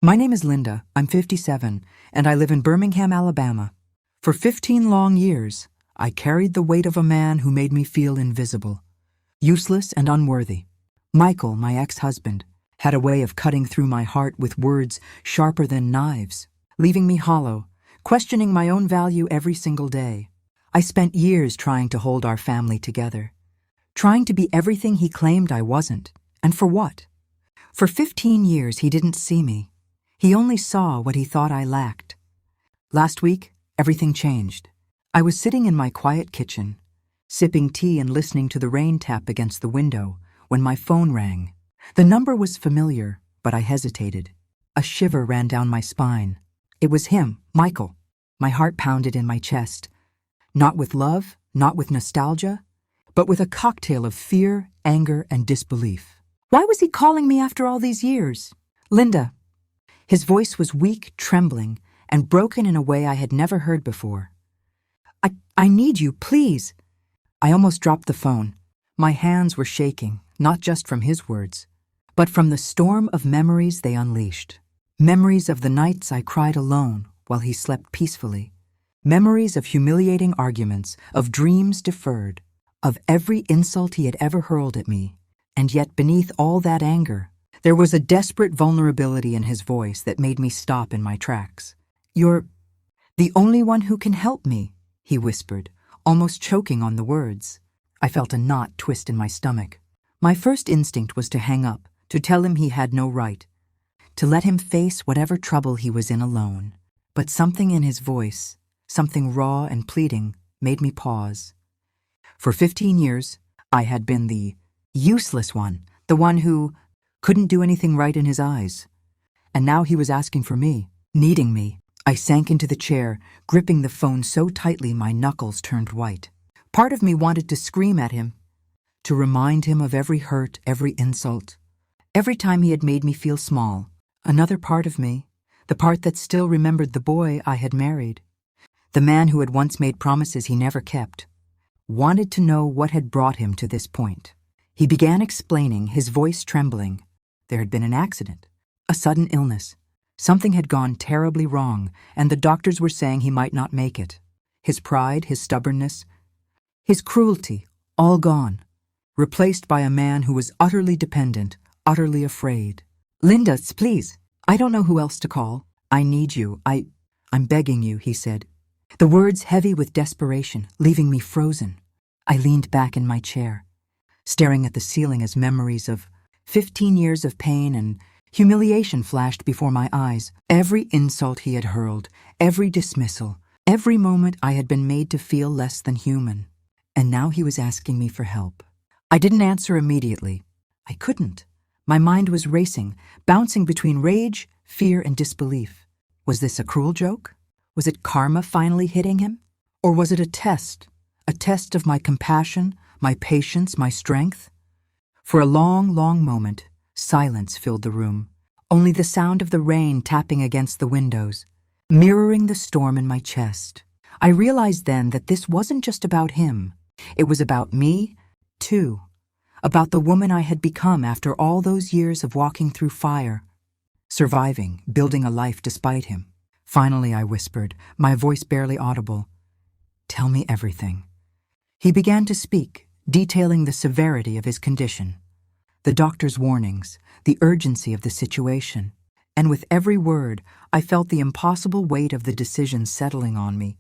My name is Linda, I'm 57, and I live in Birmingham, Alabama. For 15 long years, I carried the weight of a man who made me feel invisible, useless and unworthy. Michael, my ex-husband, had a way of cutting through my heart with words sharper than knives, leaving me hollow, questioning my own value every single day. I spent years trying to hold our family together, trying to be everything he claimed I wasn't. And for what? For 15 years he didn't see me. He only saw what he thought I lacked. Last week, everything changed. I was sitting in my quiet kitchen, sipping tea and listening to the rain tap against the window, when my phone rang. The number was familiar, but I hesitated. A shiver ran down my spine. It was him, Michael. My heart pounded in my chest. Not with love, not with nostalgia, but with a cocktail of fear, anger, and disbelief. Why was he calling me after all these years? Linda. His voice was weak, trembling, and broken in a way I had never heard before. I need you, please. I almost dropped the phone. My hands were shaking, not just from his words, but from the storm of memories they unleashed. Memories of the nights I cried alone while he slept peacefully. Memories of humiliating arguments, of dreams deferred, of every insult he had ever hurled at me. And yet beneath all that anger, there was a desperate vulnerability in his voice that made me stop in my tracks. "You're the only one who can help me," he whispered, almost choking on the words. I felt a knot twist in my stomach. My first instinct was to hang up, to tell him he had no right, to let him face whatever trouble he was in alone. But something in his voice, something raw and pleading, made me pause. For 15 years, I had been the useless one, the one who couldn't do anything right in his eyes. And now he was asking for me, needing me. I sank into the chair, gripping the phone so tightly my knuckles turned white. Part of me wanted to scream at him, to remind him of every hurt, every insult, every time he had made me feel small. Another part of me, the part that still remembered the boy I had married, the man who had once made promises he never kept, wanted to know what had brought him to this point. He began explaining, his voice trembling. There had been an accident, a sudden illness. Something had gone terribly wrong, and the doctors were saying he might not make it. His pride, his stubbornness, his cruelty, all gone, replaced by a man who was utterly dependent, utterly afraid. "Linda, please, I don't know who else to call. I need you. I'm begging you," he said. The words heavy with desperation, leaving me frozen. I leaned back in my chair, staring at the ceiling as memories of 15 years of pain and humiliation flashed before my eyes. Every insult he had hurled, every dismissal, every moment I had been made to feel less than human. And now he was asking me for help. I didn't answer immediately. I couldn't. My mind was racing, bouncing between rage, fear, and disbelief. Was this a cruel joke? Was it karma finally hitting him? Or was it a test of my compassion, my patience, my strength? For a long, long moment, silence filled the room. Only the sound of the rain tapping against the windows, mirroring the storm in my chest. I realized then that this wasn't just about him. It was about me, too. About the woman I had become after all those years of walking through fire, surviving, building a life despite him. Finally, I whispered, my voice barely audible, "Tell me everything." He began to speak, detailing the severity of his condition, the doctor's warnings, the urgency of the situation. And with every word, I felt the impossible weight of the decision settling on me.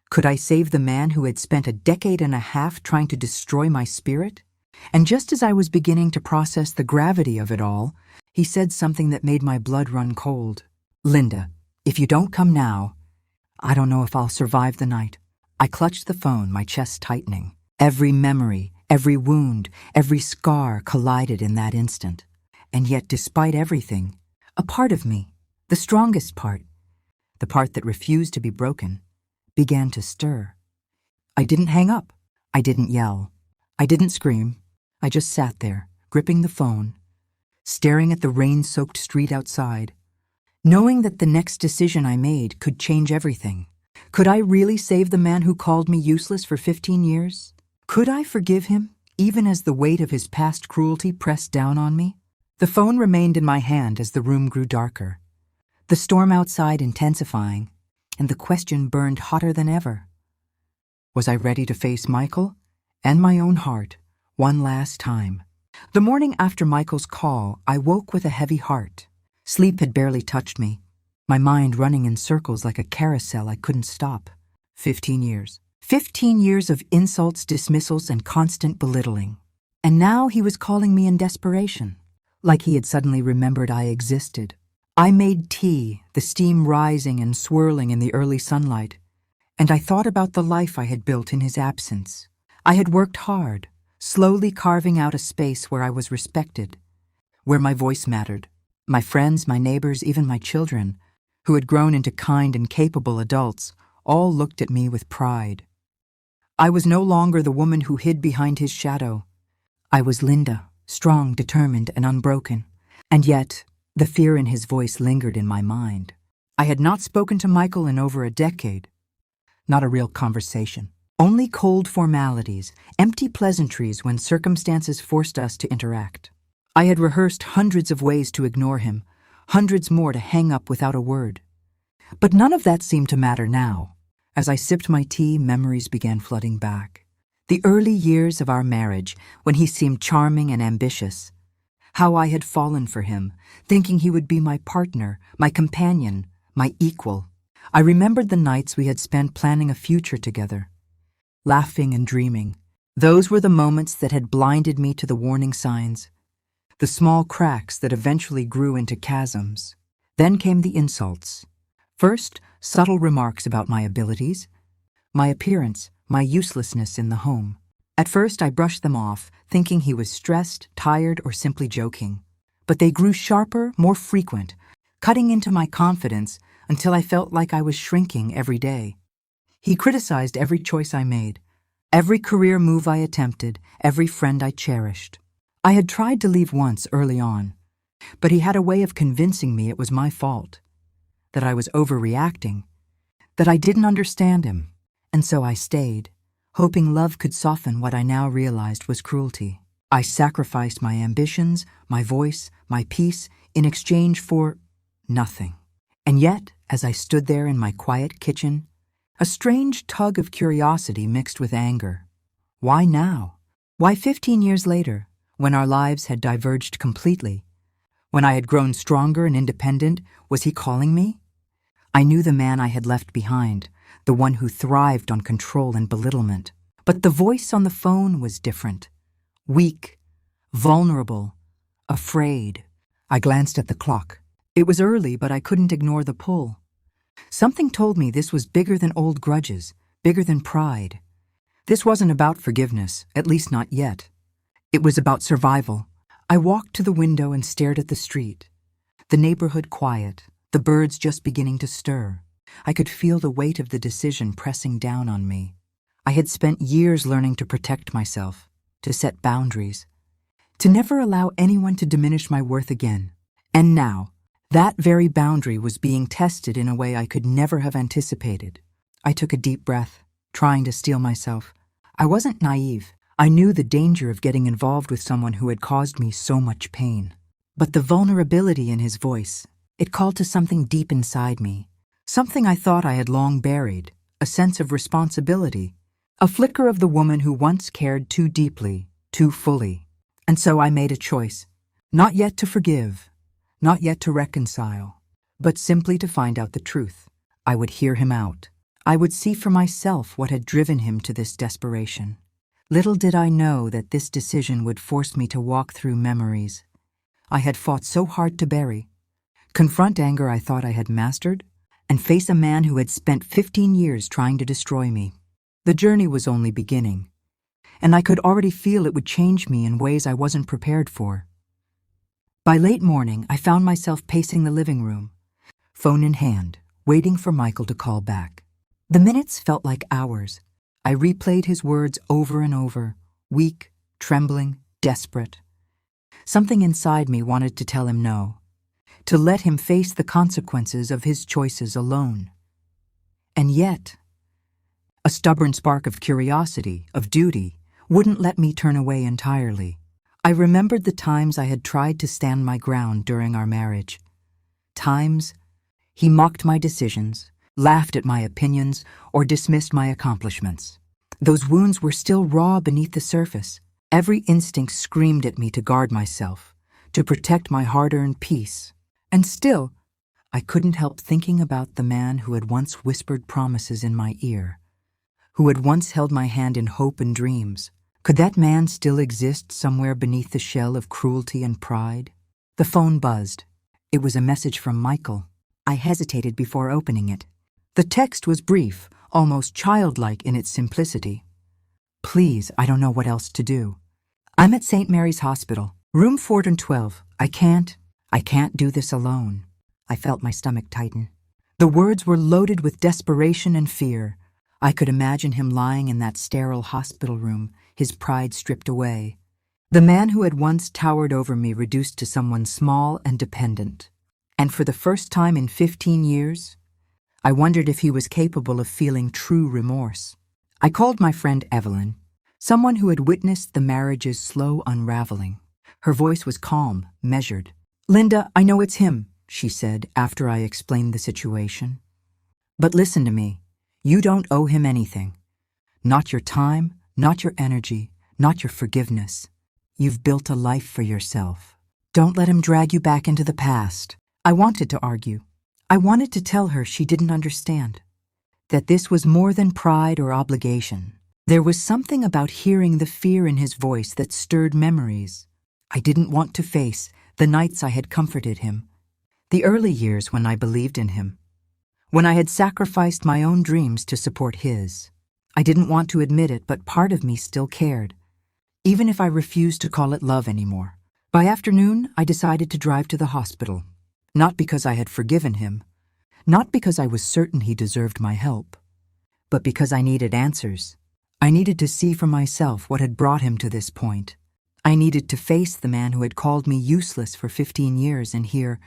Could I save the man who had spent a decade and a half trying to destroy my spirit? And just as I was beginning to process the gravity of it all, he said something that made my blood run cold. "Linda, if you don't come now, I don't know if I'll survive the night." I clutched the phone, my chest tightening. Every memory, every wound, every scar collided in that instant. And yet, despite everything, a part of me, the strongest part, the part that refused to be broken, began to stir. I didn't hang up. I didn't yell. I didn't scream. I just sat there, gripping the phone, staring at the rain-soaked street outside, knowing that the next decision I made could change everything. Could I really save the man who called me useless for 15 years? Could I forgive him, even as the weight of his past cruelty pressed down on me? The phone remained in my hand as the room grew darker. the storm outside intensifying, and the question burned hotter than ever. Was I ready to face Michael and my own heart one last time? The morning after Michael's call, I woke with a heavy heart. Sleep had barely touched me, my mind running in circles like a carousel I couldn't stop. 15 years. 15 years of insults, dismissals, and constant belittling. And now he was calling me in desperation, like he had suddenly remembered I existed. I made tea, the steam rising and swirling in the early sunlight, and I thought about the life I had built in his absence. I had worked hard, slowly carving out a space where I was respected, where my voice mattered. My friends, my neighbors, even my children, who had grown into kind and capable adults, all looked at me with pride. I was no longer the woman who hid behind his shadow. I was Linda, strong, determined, and unbroken. And yet, the fear in his voice lingered in my mind. I had not spoken to Michael in over a decade. Not a real conversation. Only cold formalities, empty pleasantries when circumstances forced us to interact. I had rehearsed hundreds of ways to ignore him, hundreds more to hang up without a word. But none of that seemed to matter now. As I sipped my tea, memories began flooding back. The early years of our marriage, when he seemed charming and ambitious. How I had fallen for him, thinking he would be my partner, my companion, my equal. I remembered the nights we had spent planning a future together, laughing and dreaming. Those were the moments that had blinded me to the warning signs, the small cracks that eventually grew into chasms. Then came the insults. First, subtle remarks about my abilities, my appearance, my uselessness in the home. At first, I brushed them off, thinking he was stressed, tired, or simply joking. But they grew sharper, more frequent, cutting into my confidence until I felt like I was shrinking every day. He criticized every choice I made, every career move I attempted, every friend I cherished. I had tried to leave once early on, but he had a way of convincing me it was my fault, that I was overreacting, that I didn't understand him. And so I stayed, hoping love could soften what I now realized was cruelty. I sacrificed my ambitions, my voice, my peace, in exchange for nothing. And yet, as I stood there in my quiet kitchen, a strange tug of curiosity mixed with anger. Why now? Why 15 years later, when our lives had diverged completely? When I had grown stronger and independent, was he calling me? I knew the man I had left behind, the one who thrived on control and belittlement. But the voice on the phone was different. Weak, vulnerable, afraid. I glanced at the clock. It was early, but I couldn't ignore the pull. Something told me this was bigger than old grudges, bigger than pride. This wasn't about forgiveness, at least not yet. It was about survival. I walked to the window and stared at the street. The neighborhood quiet, the birds just beginning to stir. I could feel the weight of the decision pressing down on me. I had spent years learning to protect myself, to set boundaries, to never allow anyone to diminish my worth again. And now, that very boundary was being tested in a way I could never have anticipated. I took a deep breath, trying to steel myself. I wasn't naive. I knew the danger of getting involved with someone who had caused me so much pain. But the vulnerability in his voice, it called to something deep inside me, something I thought I had long buried, a sense of responsibility, a flicker of the woman who once cared too deeply, too fully. And so I made a choice, not yet to forgive, not yet to reconcile, but simply to find out the truth. I would hear him out. I would see for myself what had driven him to this desperation. Little did I know that this decision would force me to walk through memories I had fought so hard to bury, confront anger I thought I had mastered, and face a man who had spent 15 years trying to destroy me. The journey was only beginning, and I could already feel it would change me in ways I wasn't prepared for. By late morning, I found myself pacing the living room, phone in hand, waiting for Michael to call back. The minutes felt like hours. I replayed his words over and over, weak, trembling, desperate. Something inside me wanted to tell him no, to let him face the consequences of his choices alone. And yet, a stubborn spark of curiosity, of duty, wouldn't let me turn away entirely. I remembered the times I had tried to stand my ground during our marriage. Times He mocked my decisions, laughed at my opinions, or dismissed my accomplishments. Those wounds were still raw beneath the surface. Every instinct screamed at me to guard myself, to protect my hard-earned peace. And still, I couldn't help thinking about the man who had once whispered promises in my ear, who had once held my hand in hope and dreams. Could that man still exist somewhere beneath the shell of cruelty and pride? The phone buzzed. It was a message from Michael. I hesitated before opening it. The text was brief, almost childlike in its simplicity. Please, I don't know what else to do. I'm at St. Mary's Hospital, room 412. I can't do this alone. I felt my stomach tighten. The words were loaded with desperation and fear. I could imagine him lying in that sterile hospital room, his pride stripped away. The man who had once towered over me reduced to someone small and dependent. And for the first time in 15 years, I wondered if he was capable of feeling true remorse. I called my friend Evelyn, someone who had witnessed the marriage's slow unraveling. Her voice was calm, measured. "Linda, I know it's him," she said after I explained the situation. "But listen to me. You don't owe him anything. Not your time, not your energy, not your forgiveness. You've built a life for yourself. Don't let him drag you back into the past." I wanted to argue. I wanted to tell her she didn't understand, that this was more than pride or obligation. There was something about hearing the fear in his voice that stirred memories. I didn't want to face the nights I had comforted him, the early years when I believed in him, when I had sacrificed my own dreams to support his. I didn't want to admit it, but part of me still cared, even if I refused to call it love anymore. By afternoon, I decided to drive to the hospital. Not because I had forgiven him, not because I was certain he deserved my help, but because I needed answers. I needed to see for myself what had brought him to this point. I needed to face the man who had called me useless for 15 years and hear,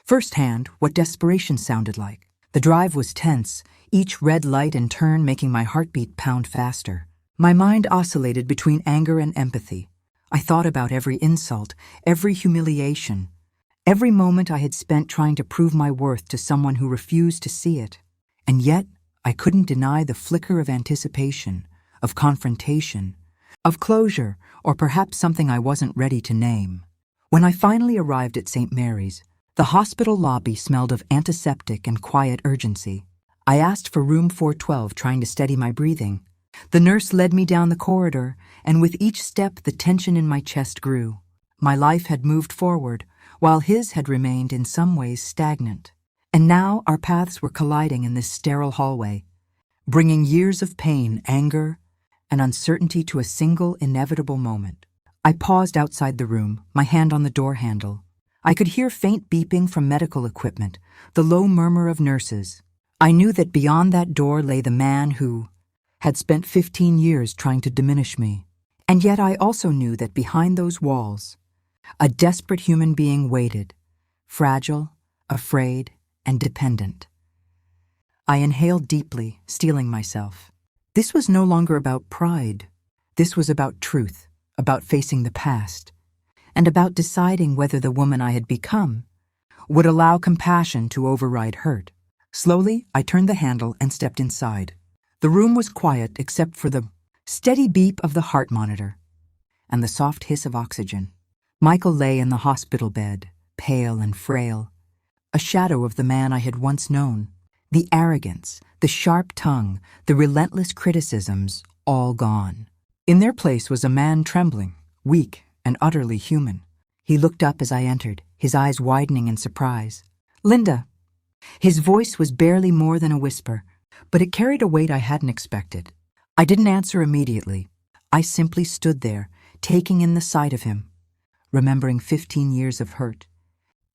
firsthand, what desperation sounded like. The drive was tense, each red light and turn making my heartbeat pound faster. My mind oscillated between anger and empathy. I thought about every insult, every humiliation, every moment I had spent trying to prove my worth to someone who refused to see it. And yet, I couldn't deny the flicker of anticipation, of confrontation, of closure, or perhaps something I wasn't ready to name. When I finally arrived at St. Mary's, the hospital lobby smelled of antiseptic and quiet urgency. I asked for room 412, trying to steady my breathing. The nurse led me down the corridor, and with each step the tension in my chest grew. My life had moved forward, while his had remained in some ways stagnant. And now our paths were colliding in this sterile hallway, bringing years of pain, anger, and uncertainty to a single inevitable moment. I paused outside the room, my hand on the door handle. I could hear faint beeping from medical equipment, the low murmur of nurses. I knew that beyond that door lay the man who had spent 15 years trying to diminish me. And yet I also knew that behind those walls, a desperate human being waited, fragile, afraid, and dependent. I inhaled deeply, steeling myself. This was no longer about pride. This was about truth, about facing the past, and about deciding whether the woman I had become would allow compassion to override hurt. Slowly, I turned the handle and stepped inside. The room was quiet except for the steady beep of the heart monitor and the soft hiss of oxygen. Michael lay in the hospital bed, pale and frail, a shadow of the man I had once known. The arrogance, the sharp tongue, the relentless criticisms, all gone. In their place was a man trembling, weak, and utterly human. He looked up as I entered, his eyes widening in surprise. "Linda." His voice was barely more than a whisper, but it carried a weight I hadn't expected. I didn't answer immediately. I simply stood there, taking in the sight of him, remembering 15 years of hurt,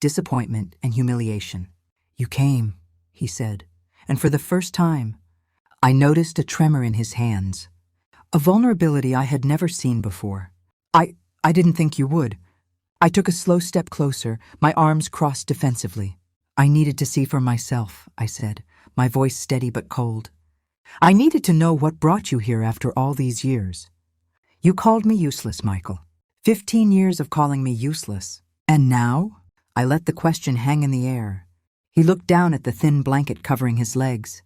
disappointment, and humiliation. "You came," he said, and for the first time, I noticed a tremor in his hands, a vulnerability I had never seen before. I didn't think you would." I took a slow step closer, my arms crossed defensively. "I needed to see for myself," I said, my voice steady but cold. "I needed to know what brought you here after all these years. You called me useless, Michael. 15 years of calling me useless. And now?" I let the question hang in the air. He looked down at the thin blanket covering his legs,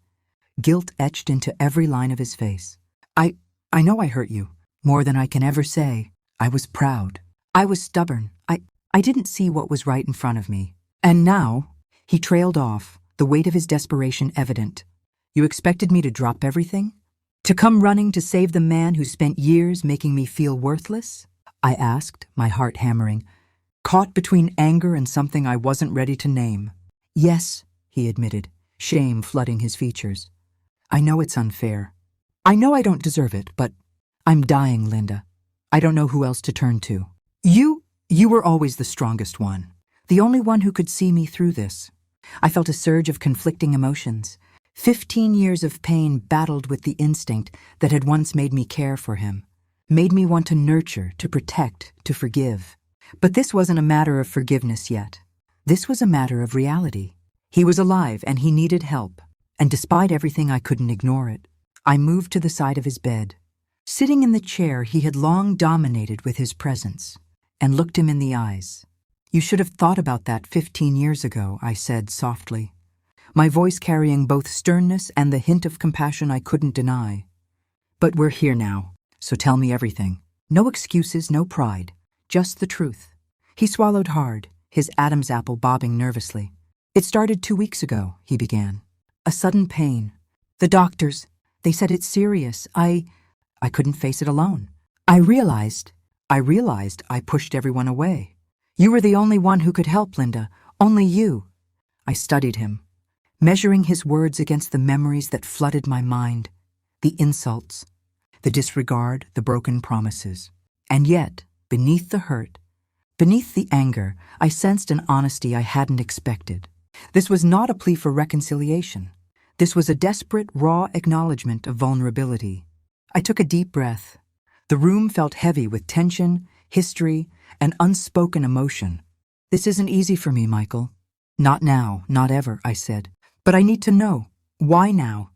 guilt etched into every line of his face. I know I hurt you, more than I can ever say. I was proud. I was stubborn. I didn't see what was right in front of me. And now, he trailed off, the weight of his desperation evident. You expected me to drop everything? To come running to save the man who spent years making me feel worthless? I asked, my heart hammering, caught between anger and something I wasn't ready to name. Yes, he admitted, shame flooding his features. I know it's unfair. I know I don't deserve it, but I'm dying, Linda. I don't know who else to turn to. You were always the strongest one, the only one who could see me through this. I felt a surge of conflicting emotions. 15 years of pain battled with the instinct that had once made me care for him, made me want to nurture, to protect, to forgive. But this wasn't a matter of forgiveness yet. This was a matter of reality. He was alive and he needed help, and despite everything I couldn't ignore it. I moved to the side of his bed, sitting in the chair he had long dominated with his presence, and looked him in the eyes. You should have thought about that 15 years ago, I said softly, my voice carrying both sternness and the hint of compassion I couldn't deny. But we're here now, so tell me everything. No excuses, no pride, just the truth. He swallowed hard, his Adam's apple bobbing nervously. It started 2 weeks ago, he began. A sudden pain. The doctors, they said it's serious. I couldn't face it alone. I realized I pushed everyone away. You were the only one who could help, Linda. Only you. I studied him, measuring his words against the memories that flooded my mind, the insults, the disregard, the broken promises. And yet, beneath the hurt, beneath the anger, I sensed an honesty I hadn't expected. This was not a plea for reconciliation. This was a desperate, raw acknowledgement of vulnerability. I took a deep breath. The room felt heavy with tension, history, and unspoken emotion. This isn't easy for me, Michael. Not now, not ever, I said. But I need to know. Why now?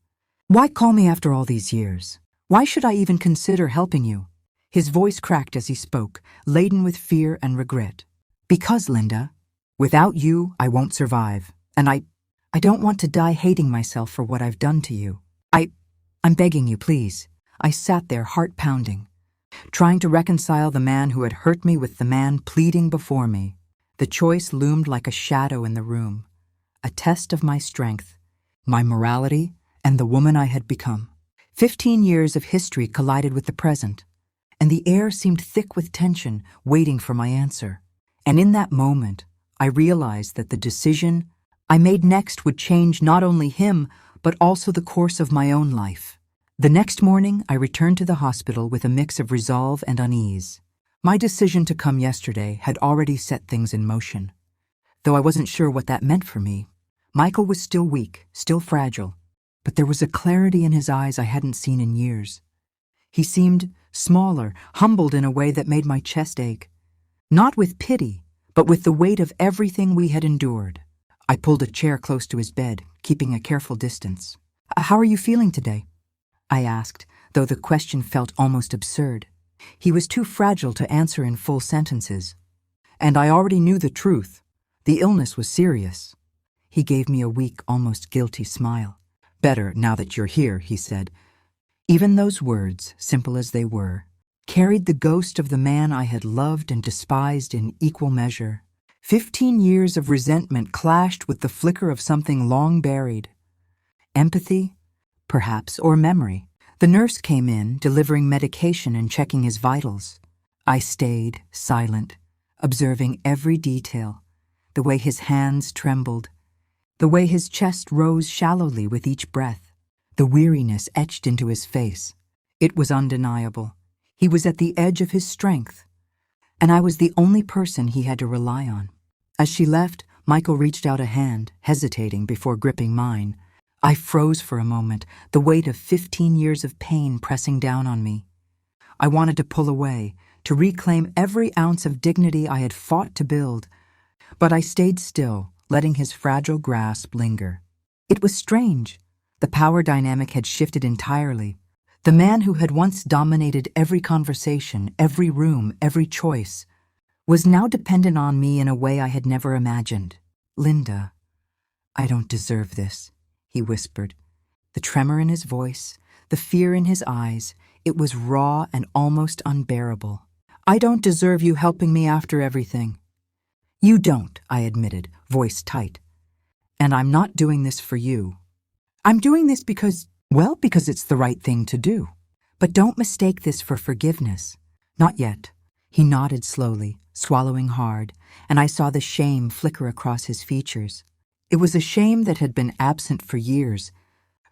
Why call me after all these years? Why should I even consider helping you? His voice cracked as he spoke, laden with fear and regret. Because, Linda, without you, I won't survive. And I don't want to die hating myself for what I've done to you. I'm begging you, please. I sat there, heart pounding, trying to reconcile the man who had hurt me with the man pleading before me. The choice loomed like a shadow in the room, a test of my strength, my morality, and the woman I had become. 15 years of history collided with the present, and the air seemed thick with tension, waiting for my answer. And in that moment, I realized that the decision I made next would change not only him, but also the course of my own life. The next morning, I returned to the hospital with a mix of resolve and unease. My decision to come yesterday had already set things in motion. Though I wasn't sure what that meant for me, Michael was still weak, still fragile, but there was a clarity in his eyes I hadn't seen in years. He seemed smaller, humbled in a way that made my chest ache. Not with pity, but with the weight of everything we had endured. I pulled a chair close to his bed, keeping a careful distance. How are you feeling today? I asked, though the question felt almost absurd. He was too fragile to answer in full sentences. And I already knew the truth. The illness was serious. He gave me a weak, almost guilty smile. Better now that you're here, he said. Even those words, simple as they were, carried the ghost of the man I had loved and despised in equal measure. 15 years of resentment clashed with the flicker of something long buried. Empathy, perhaps, or memory. The nurse came in, delivering medication and checking his vitals. I stayed, silent, observing every detail, the way his hands trembled, the way his chest rose shallowly with each breath, the weariness etched into his face. It was undeniable. He was at the edge of his strength, and I was the only person he had to rely on. As she left, Michael reached out a hand, hesitating before gripping mine. I froze for a moment, the weight of 15 years of pain pressing down on me. I wanted to pull away, to reclaim every ounce of dignity I had fought to build, but I stayed still, letting his fragile grasp linger. It was strange. The power dynamic had shifted entirely. The man who had once dominated every conversation, every room, every choice, was now dependent on me in a way I had never imagined. Linda, I don't deserve this, he whispered. The tremor in his voice, the fear in his eyes, it was raw and almost unbearable. I don't deserve you helping me after everything. You don't, I admitted, voice tight. And I'm not doing this for you. I'm doing this because it's the right thing to do. But don't mistake this for forgiveness. Not yet. He nodded slowly, swallowing hard, and I saw the shame flicker across his features. It was a shame that had been absent for years,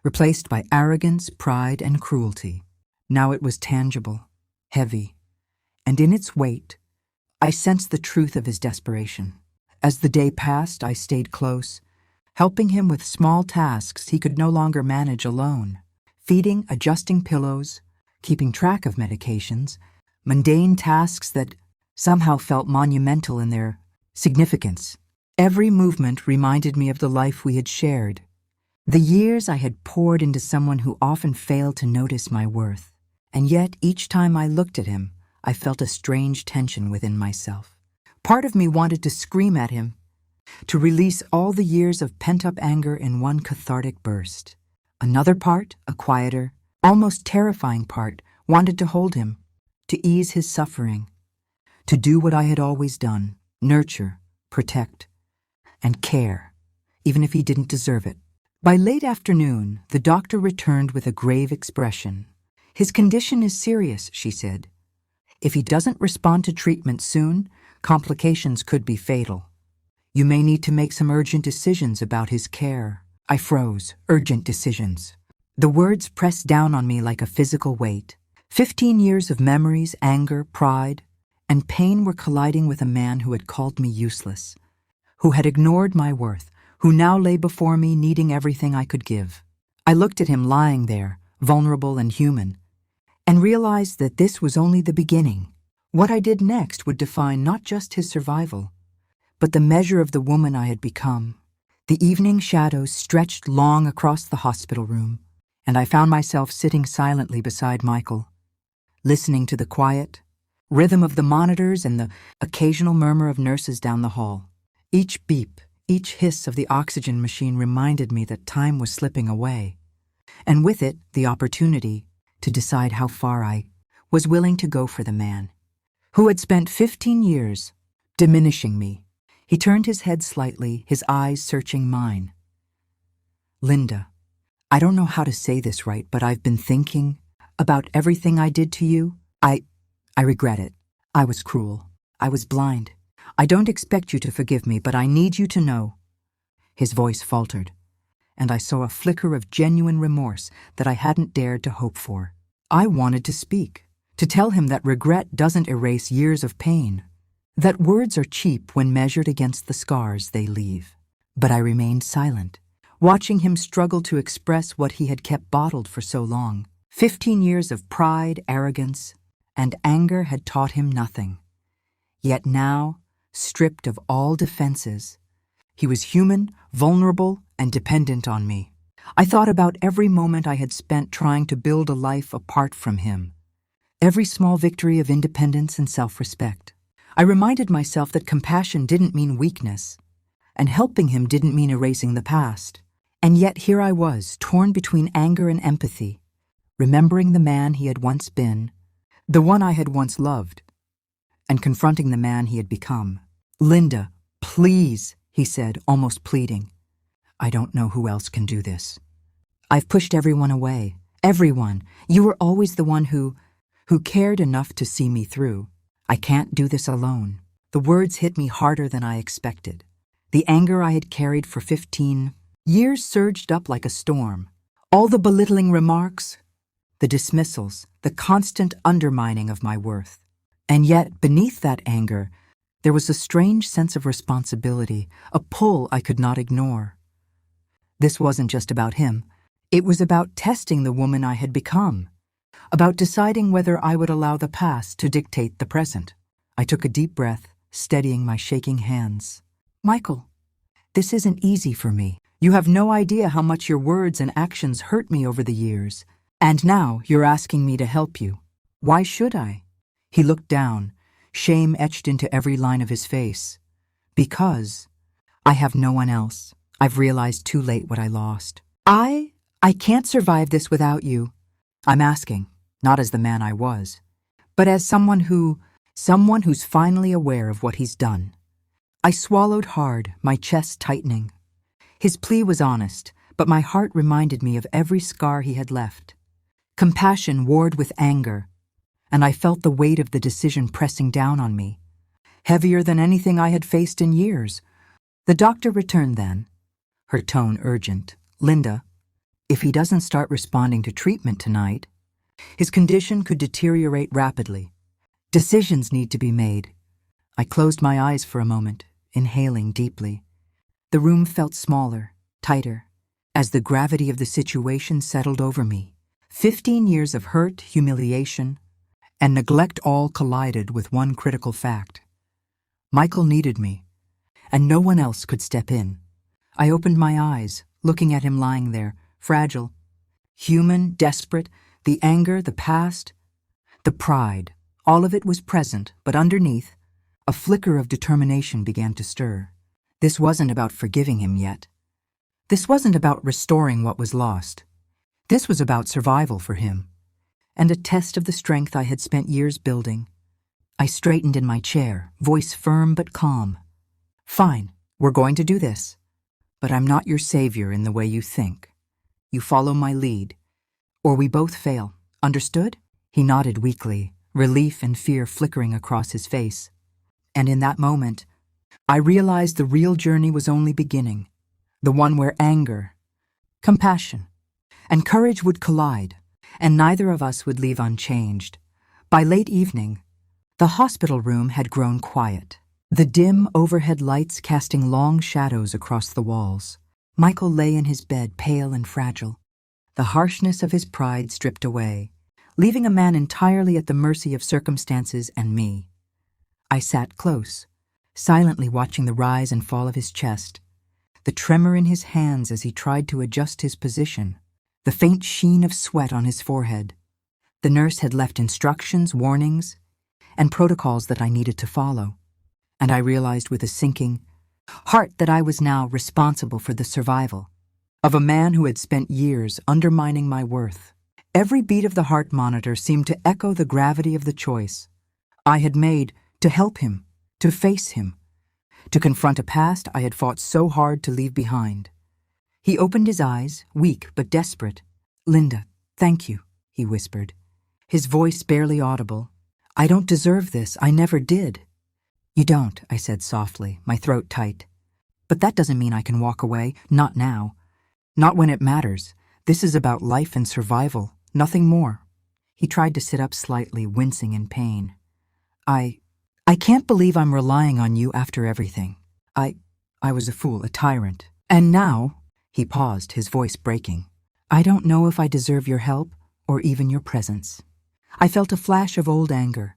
replaced by arrogance, pride, and cruelty. Now it was tangible, heavy, and in its weight, I sensed the truth of his desperation. As the day passed, I stayed close, helping him with small tasks he could no longer manage alone. Feeding, adjusting pillows, keeping track of medications, mundane tasks that somehow felt monumental in their significance. Every movement reminded me of the life we had shared, the years I had poured into someone who often failed to notice my worth. And yet, each time I looked at him, I felt a strange tension within myself. Part of me wanted to scream at him, to release all the years of pent-up anger in one cathartic burst. Another part, a quieter, almost terrifying part, wanted to hold him, to ease his suffering, to do what I had always done, nurture, protect, and care, even if he didn't deserve it. By late afternoon, the doctor returned with a grave expression. His condition is serious, she said. If he doesn't respond to treatment soon, complications could be fatal. You may need to make some urgent decisions about his care. I froze. Urgent decisions. The words pressed down on me like a physical weight. 15 years of memories, anger, pride, and pain were colliding with a man who had called me useless, who had ignored my worth, who now lay before me needing everything I could give. I looked at him lying there, vulnerable and human, and realized that this was only the beginning. What I did next would define not just his survival, but the measure of the woman I had become. The evening shadows stretched long across the hospital room, and I found myself sitting silently beside Michael, listening to the quiet rhythm of the monitors and the occasional murmur of nurses down the hall. Each beep, each hiss of the oxygen machine reminded me that time was slipping away, and with it, the opportunity to decide how far I was willing to go for the man who had spent 15 years diminishing me. He turned his head slightly, his eyes searching mine. Linda, I don't know how to say this right, but I've been thinking about everything I did to you. I regret it. I was cruel. I was blind. I don't expect you to forgive me, but I need you to know. His voice faltered, and I saw a flicker of genuine remorse that I hadn't dared to hope for. I wanted to speak, to tell him that regret doesn't erase years of pain, that words are cheap when measured against the scars they leave. But I remained silent, watching him struggle to express what he had kept bottled for so long. 15 years of pride, arrogance, and anger had taught him nothing. Yet now, stripped of all defenses, he was human, vulnerable, and dependent on me. I thought about every moment I had spent trying to build a life apart from him, every small victory of independence and self-respect. I reminded myself that compassion didn't mean weakness, and helping him didn't mean erasing the past. And yet here I was, torn between anger and empathy, remembering the man he had once been, the one I had once loved, and confronting the man he had become. Linda, please, he said, almost pleading. I don't know who else can do this. I've pushed everyone away. Everyone. You were always the one who cared enough to see me through. I can't do this alone. The words hit me harder than I expected. The anger I had carried for 15 years surged up like a storm. All the belittling remarks, the dismissals, the constant undermining of my worth. And yet, beneath that anger, there was a strange sense of responsibility, a pull I could not ignore. This wasn't just about him. It was about testing the woman I had become, about deciding whether I would allow the past to dictate the present. I took a deep breath, steadying my shaking hands. Michael, this isn't easy for me. You have no idea how much your words and actions hurt me over the years. And now you're asking me to help you. Why should I? He looked down, shame etched into every line of his face. Because I have no one else. I've realized too late what I lost. I can't survive this without you. I'm asking, not as the man I was, but as someone who's finally aware of what he's done. I swallowed hard, my chest tightening. His plea was honest, but my heart reminded me of every scar he had left. Compassion warred with anger, and I felt the weight of the decision pressing down on me, heavier than anything I had faced in years. The doctor returned then, her tone urgent. Linda, if he doesn't start responding to treatment tonight, his condition could deteriorate rapidly. Decisions need to be made. I closed my eyes for a moment, inhaling deeply. The room felt smaller, tighter, as the gravity of the situation settled over me. 15 years of hurt, humiliation, and neglect all collided with one critical fact. Michael needed me, and no one else could step in. I opened my eyes, looking at him lying there, fragile, human, desperate, the anger, the past, the pride. All of it was present, but underneath, a flicker of determination began to stir. This wasn't about forgiving him yet. This wasn't about restoring what was lost. This was about survival for him, and a test of the strength I had spent years building. I straightened in my chair, voice firm but calm. Fine, we're going to do this. But I'm not your savior in the way you think. You follow my lead, or we both fail. Understood? He nodded weakly, relief and fear flickering across his face. And in that moment, I realized the real journey was only beginning, the one where anger, compassion, and courage would collide, and neither of us would leave unchanged. By late evening, the hospital room had grown quiet, the dim overhead lights casting long shadows across the walls. Michael lay in his bed, pale and fragile, the harshness of his pride stripped away, leaving a man entirely at the mercy of circumstances and me. I sat close, silently watching the rise and fall of his chest, the tremor in his hands as he tried to adjust his position, the faint sheen of sweat on his forehead. The nurse had left instructions, warnings, and protocols that I needed to follow, and I realized with a sinking heart that I was now responsible for the survival of a man who had spent years undermining my worth. Every beat of the heart monitor seemed to echo the gravity of the choice I had made to help him, to face him, to confront a past I had fought so hard to leave behind. He opened his eyes, weak but desperate. Linda, thank you, he whispered, his voice barely audible. I don't deserve this. I never did. You don't, I said softly, my throat tight. But that doesn't mean I can walk away. Not now. Not when it matters. This is about life and survival, nothing more. He tried to sit up slightly, wincing in pain. I can't believe I'm relying on you after everything. I was a fool, a tyrant. And now, he paused, his voice breaking, I don't know if I deserve your help or even your presence. I felt a flash of old anger,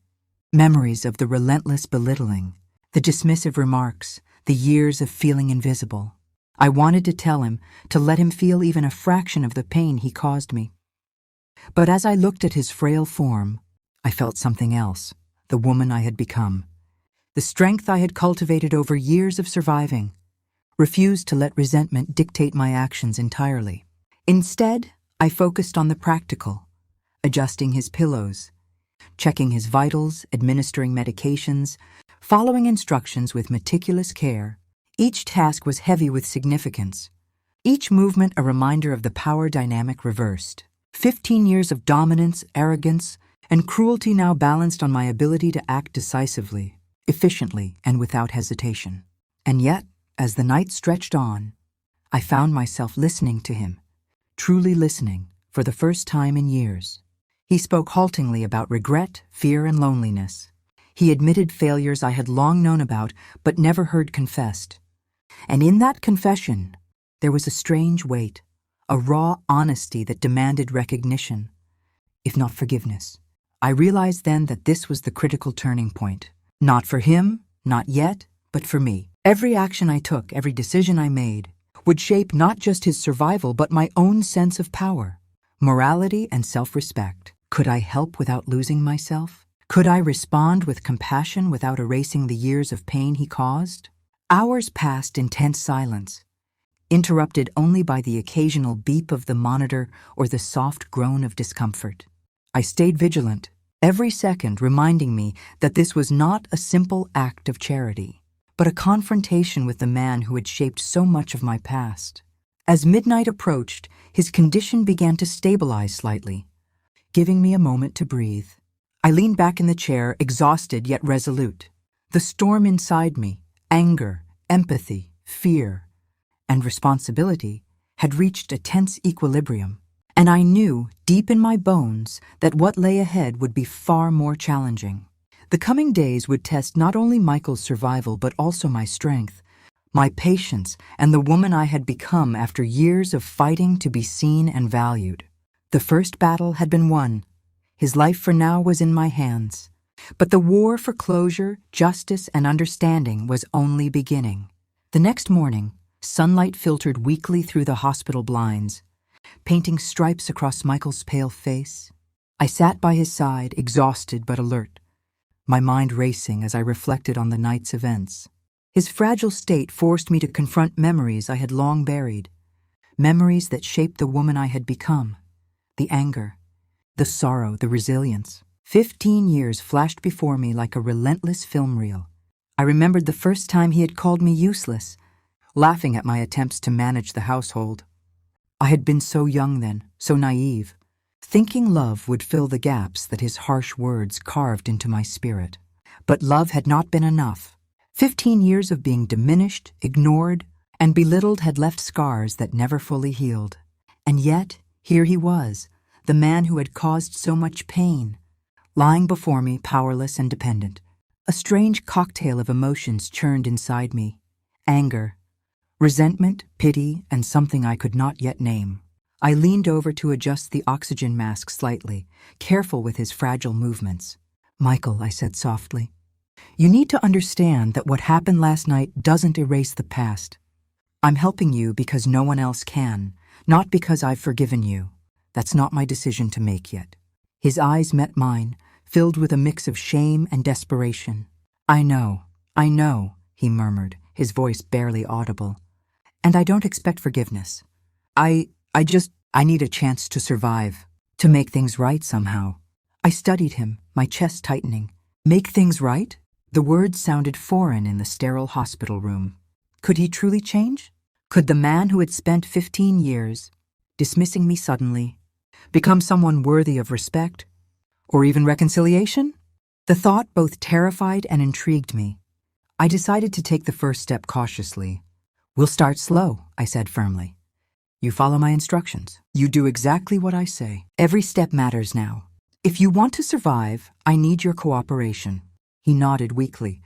memories of the relentless belittling, the dismissive remarks, the years of feeling invisible. I wanted to tell him, to let him feel even a fraction of the pain he caused me. But as I looked at his frail form, I felt something else, the woman I had become. The strength I had cultivated over years of surviving, refused to let resentment dictate my actions entirely. Instead, I focused on the practical, adjusting his pillows, checking his vitals, administering medications, following instructions with meticulous care. Each task was heavy with significance, each movement a reminder of the power dynamic reversed. 15 years of dominance, arrogance, and cruelty now balanced on my ability to act decisively, efficiently, and without hesitation. And yet, as the night stretched on, I found myself listening to him, truly listening, for the first time in years. He spoke haltingly about regret, fear, and loneliness. He admitted failures I had long known about but never heard confessed. And in that confession, there was a strange weight, a raw honesty that demanded recognition, if not forgiveness. I realized then that this was the critical turning point. Not for him, not yet, but for me. Every action I took, every decision I made, would shape not just his survival but my own sense of power, morality, and self-respect. Could I help without losing myself? Could I respond with compassion without erasing the years of pain he caused? Hours passed in tense silence, interrupted only by the occasional beep of the monitor or the soft groan of discomfort. I stayed vigilant, every second reminding me that this was not a simple act of charity, but a confrontation with the man who had shaped so much of my past. As midnight approached, his condition began to stabilize slightly, giving me a moment to breathe. I leaned back in the chair, exhausted yet resolute. The storm inside me, anger, empathy, fear, and responsibility, had reached a tense equilibrium, and I knew, deep in my bones, that what lay ahead would be far more challenging. The coming days would test not only Michael's survival but also my strength, my patience, and the woman I had become after years of fighting to be seen and valued. The first battle had been won. His life for now was in my hands. But the war for closure, justice, and understanding was only beginning. The next morning, sunlight filtered weakly through the hospital blinds, painting stripes across Michael's pale face. I sat by his side, exhausted but alert, my mind racing as I reflected on the night's events. His fragile state forced me to confront memories I had long buried, memories that shaped the woman I had become, the anger, the sorrow, the resilience. 15 years flashed before me like a relentless film reel. I remembered the first time he had called me useless, laughing at my attempts to manage the household. I had been so young then, so naive, thinking love would fill the gaps that his harsh words carved into my spirit. But love had not been enough. 15 years of being diminished, ignored, and belittled had left scars that never fully healed. And yet, here he was, the man who had caused so much pain, lying before me, powerless and dependent. A strange cocktail of emotions churned inside me: anger, resentment, pity, and something I could not yet name. I leaned over to adjust the oxygen mask slightly, careful with his fragile movements. "Michael," I said softly, "you need to understand that what happened last night doesn't erase the past. I'm helping you because no one else can, not because I've forgiven you. That's not my decision to make yet." His eyes met mine, filled with a mix of shame and desperation. I know," he murmured, his voice barely audible. "And I don't expect forgiveness. I need a chance to survive, to make things right somehow." I studied him, my chest tightening. Make things right? The words sounded foreign in the sterile hospital room. Could he truly change? Could the man who had spent 15 years, dismissing me suddenly, become someone worthy of respect, or even reconciliation? The thought both terrified and intrigued me. I decided to take the first step cautiously. "We'll start slow," I said firmly. "You follow my instructions. You do exactly what I say. Every step matters now. If you want to survive, I need your cooperation." He nodded weakly,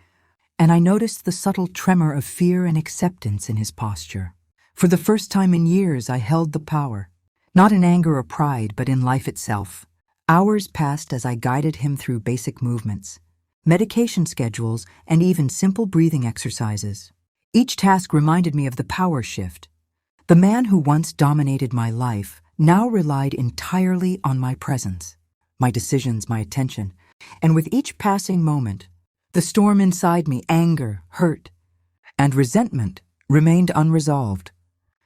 and I noticed the subtle tremor of fear and acceptance in his posture. For the first time in years, I held the power, not in anger or pride, but in life itself. Hours passed as I guided him through basic movements, medication schedules, and even simple breathing exercises. Each task reminded me of the power shift. The man who once dominated my life now relied entirely on my presence, my decisions, my attention, and with each passing moment, the storm inside me, anger, hurt, and resentment, remained unresolved,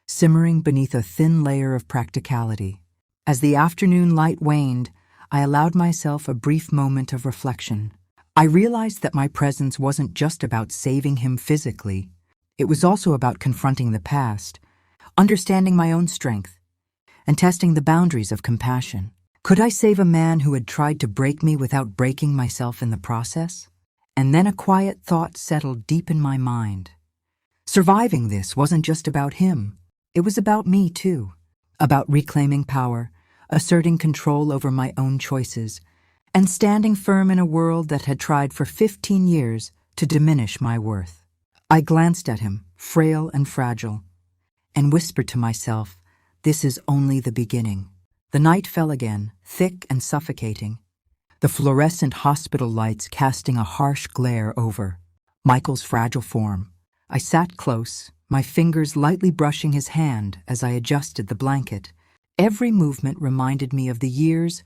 simmering beneath a thin layer of practicality. As the afternoon light waned, I allowed myself a brief moment of reflection. I realized that my presence wasn't just about saving him physically. It was also about confronting the past, understanding my own strength, and testing the boundaries of compassion. Could I save a man who had tried to break me without breaking myself in the process? And then a quiet thought settled deep in my mind. Surviving this wasn't just about him. It was about me, too. About reclaiming power, asserting control over my own choices, and standing firm in a world that had tried for 15 years to diminish my worth. I glanced at him, frail and fragile, and whispered to myself, "This is only the beginning." The night fell again, thick and suffocating, the fluorescent hospital lights casting a harsh glare over Michael's fragile form. I sat close, my fingers lightly brushing his hand as I adjusted the blanket. Every movement reminded me of the years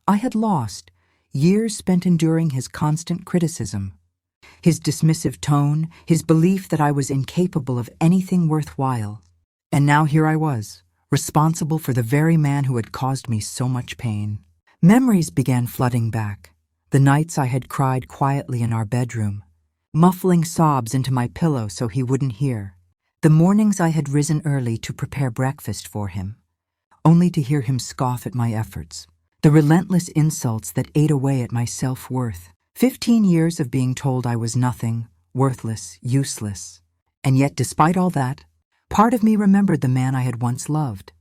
I had lost, years spent enduring his constant criticism, his dismissive tone, his belief that I was incapable of anything worthwhile. And now here I was, responsible for the very man who had caused me so much pain. Memories began flooding back. The nights I had cried quietly in our bedroom, muffling sobs into my pillow so he wouldn't hear. The mornings I had risen early to prepare breakfast for him, only to hear him scoff at my efforts. The relentless insults that ate away at my self-worth. 15 years of being told I was nothing, worthless, useless. And yet, despite all that, part of me remembered the man I had once loved,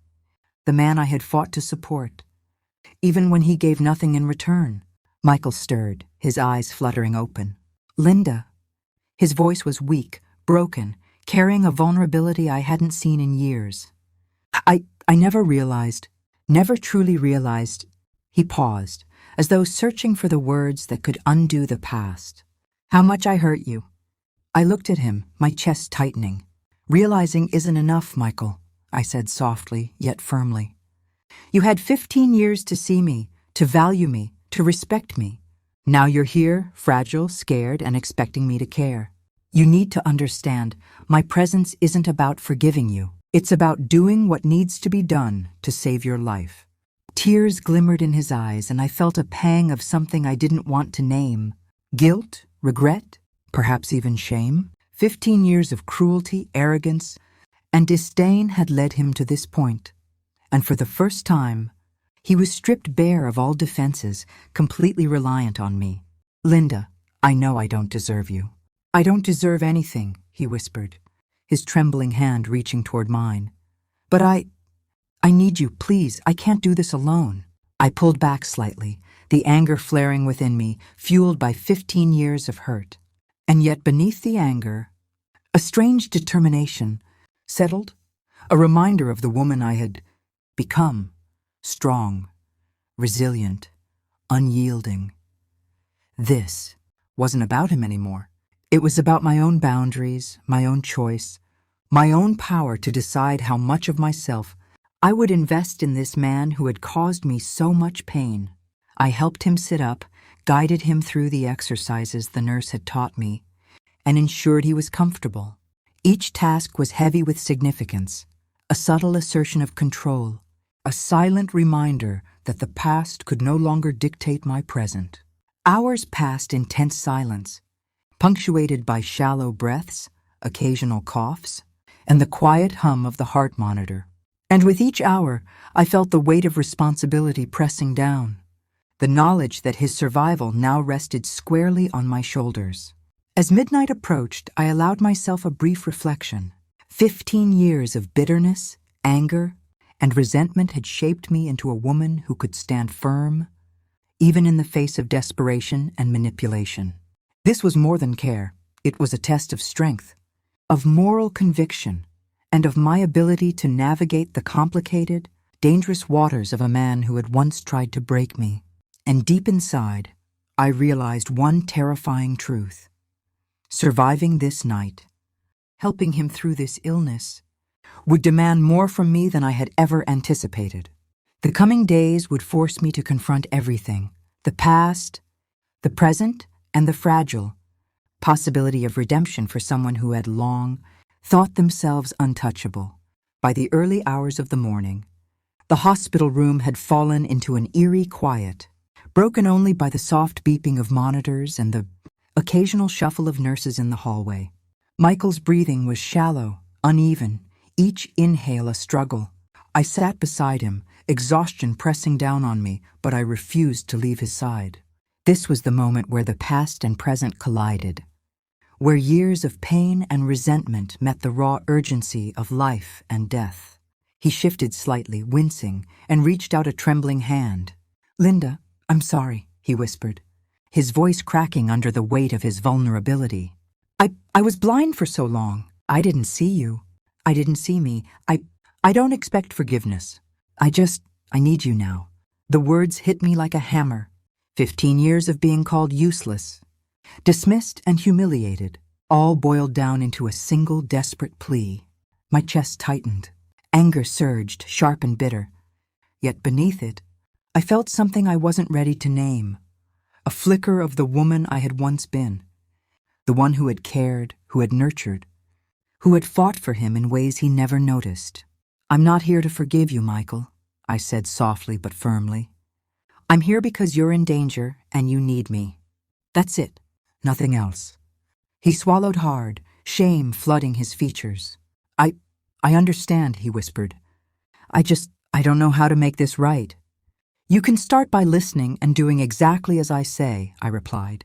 the man I had fought to support, even when he gave nothing in return. Michael stirred, his eyes fluttering open. Linda. His voice was weak, broken, carrying a vulnerability I hadn't seen in years. I never truly realized. He paused, as though searching for the words that could undo the past. How much I hurt you. I looked at him, my chest tightening. Realizing isn't enough, Michael, I said softly, yet firmly. You had 15 years to see me, to value me, to respect me. Now you're here, fragile, scared, and expecting me to care. You need to understand, my presence isn't about forgiving you. It's about doing what needs to be done to save your life. Tears glimmered in his eyes, and I felt a pang of something I didn't want to name. Guilt, regret, perhaps even shame. 15 years of cruelty, arrogance, and disdain had led him to this point. And for the first time, he was stripped bare of all defenses, completely reliant on me. Linda, I know I don't deserve you. I don't deserve anything, he whispered, his trembling hand reaching toward mine. But I need you, please. I can't do this alone. I pulled back slightly, the anger flaring within me, fueled by 15 years of hurt. And yet beneath the anger, a strange determination settled, a reminder of the woman I had become. Strong, resilient, unyielding. This wasn't about him anymore. It was about my own boundaries, my own choice, my own power to decide how much of myself I would invest in this man who had caused me so much pain. I helped him sit up, guided him through the exercises the nurse had taught me, and ensured he was comfortable. Each task was heavy with significance, a subtle assertion of control, a silent reminder that the past could no longer dictate my present. Hours passed in tense silence, punctuated by shallow breaths, occasional coughs, and the quiet hum of the heart monitor. And with each hour, I felt the weight of responsibility pressing down, the knowledge that his survival now rested squarely on my shoulders. As midnight approached, I allowed myself a brief reflection. 15 years of bitterness, anger, and resentment had shaped me into a woman who could stand firm, even in the face of desperation and manipulation. This was more than care. It was a test of strength, of moral conviction, and of my ability to navigate the complicated, dangerous waters of a man who had once tried to break me. And deep inside, I realized one terrifying truth. Surviving this night, helping him through this illness, would demand more from me than I had ever anticipated. The coming days would force me to confront everything, the past, the present, and the fragile possibility of redemption for someone who had long thought themselves untouchable. By the early hours of the morning, the hospital room had fallen into an eerie quiet, broken only by the soft beeping of monitors and the occasional shuffle of nurses in the hallway. Michael's breathing was shallow, uneven, each inhale a struggle. I sat beside him, exhaustion pressing down on me, but I refused to leave his side. This was the moment where the past and present collided, where years of pain and resentment met the raw urgency of life and death. He shifted slightly, wincing, and reached out a trembling hand. "Linda, I'm sorry," he whispered, his voice cracking under the weight of his vulnerability. I was blind for so long. I didn't see you. I didn't see me. I don't expect forgiveness. I need you now." The words hit me like a hammer. 15 years of being called useless, dismissed and humiliated, all boiled down into a single desperate plea. My chest tightened. Anger surged, sharp and bitter. Yet beneath it, I felt something I wasn't ready to name. A flicker of the woman I had once been. The one who had cared, who had nurtured, who had fought for him in ways he never noticed. "I'm not here to forgive you, Michael," I said softly but firmly. "I'm here because you're in danger and you need me. That's it, nothing else." He swallowed hard, shame flooding his features. I understand," he whispered. I don't know how to make this right." "You can start by listening and doing exactly as I say," I replied.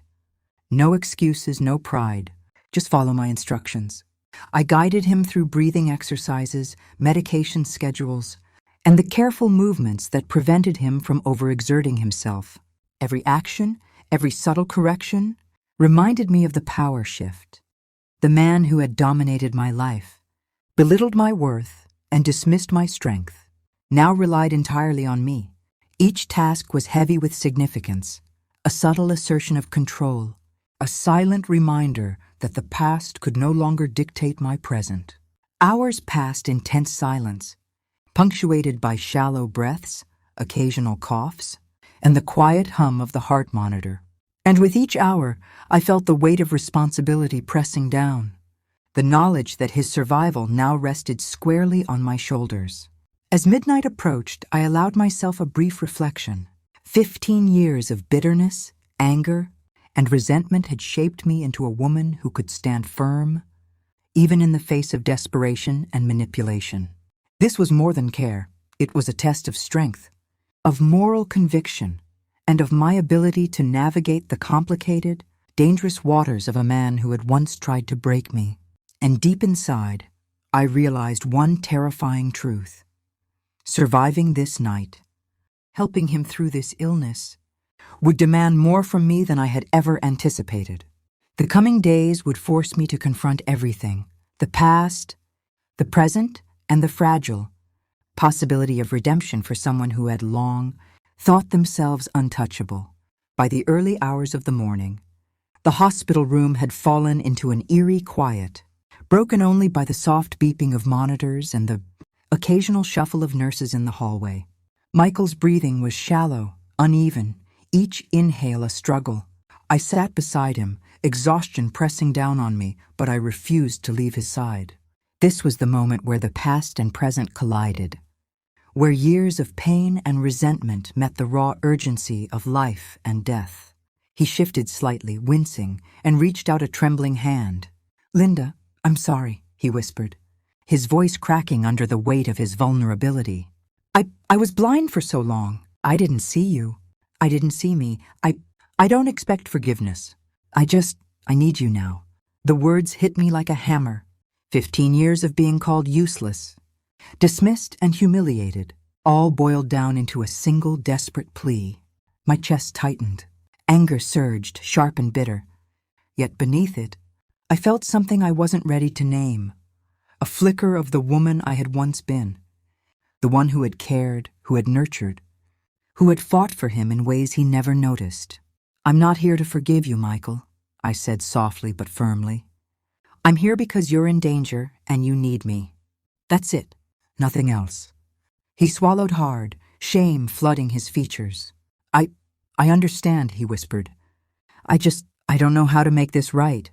"No excuses, no pride. Just follow my instructions." I guided him through breathing exercises, medication schedules, and the careful movements that prevented him from overexerting himself. Every action, every subtle correction, reminded me of the power shift. The man who had dominated my life, belittled my worth, and dismissed my strength, now relied entirely on me. Each task was heavy with significance, a subtle assertion of control, a silent reminder that the past could no longer dictate my present. Hours passed in tense silence, punctuated by shallow breaths, occasional coughs, and the quiet hum of the heart monitor. And with each hour, I felt the weight of responsibility pressing down, the knowledge that his survival now rested squarely on my shoulders. As midnight approached, I allowed myself a brief reflection. 15 years of bitterness, anger, and resentment had shaped me into a woman who could stand firm, even in the face of desperation and manipulation. This was more than care. It was a test of strength, of moral conviction, and of my ability to navigate the complicated, dangerous waters of a man who had once tried to break me. And deep inside, I realized one terrifying truth. Surviving this night, helping him through this illness, would demand more from me than I had ever anticipated. The coming days would force me to confront everything, the past, the present, and the fragile possibility of redemption for someone who had long thought themselves untouchable. By the early hours of the morning, the hospital room had fallen into an eerie quiet, broken only by the soft beeping of monitors and the occasional shuffle of nurses in the hallway. Michael's breathing was shallow, uneven, each inhale a struggle. I sat beside him, exhaustion pressing down on me, but I refused to leave his side. This was the moment where the past and present collided, where years of pain and resentment met the raw urgency of life and death. He shifted slightly, wincing, and reached out a trembling hand. "Linda, I'm sorry," he whispered, his voice cracking under the weight of his vulnerability. I was blind for so long. I didn't see you. I didn't see me. I don't expect forgiveness. I need you now." The words hit me like a hammer. 15 years of being called useless, dismissed and humiliated, all boiled down into a single desperate plea. My chest tightened. Anger surged, sharp and bitter. Yet beneath it, I felt something I wasn't ready to name. A flicker of the woman I had once been. The one who had cared, who had nurtured, who had fought for him in ways he never noticed. "I'm not here to forgive you, Michael," I said softly but firmly. "I'm here because you're in danger and you need me. That's it, nothing else." He swallowed hard, shame flooding his features. I understand," he whispered. I don't know how to make this right."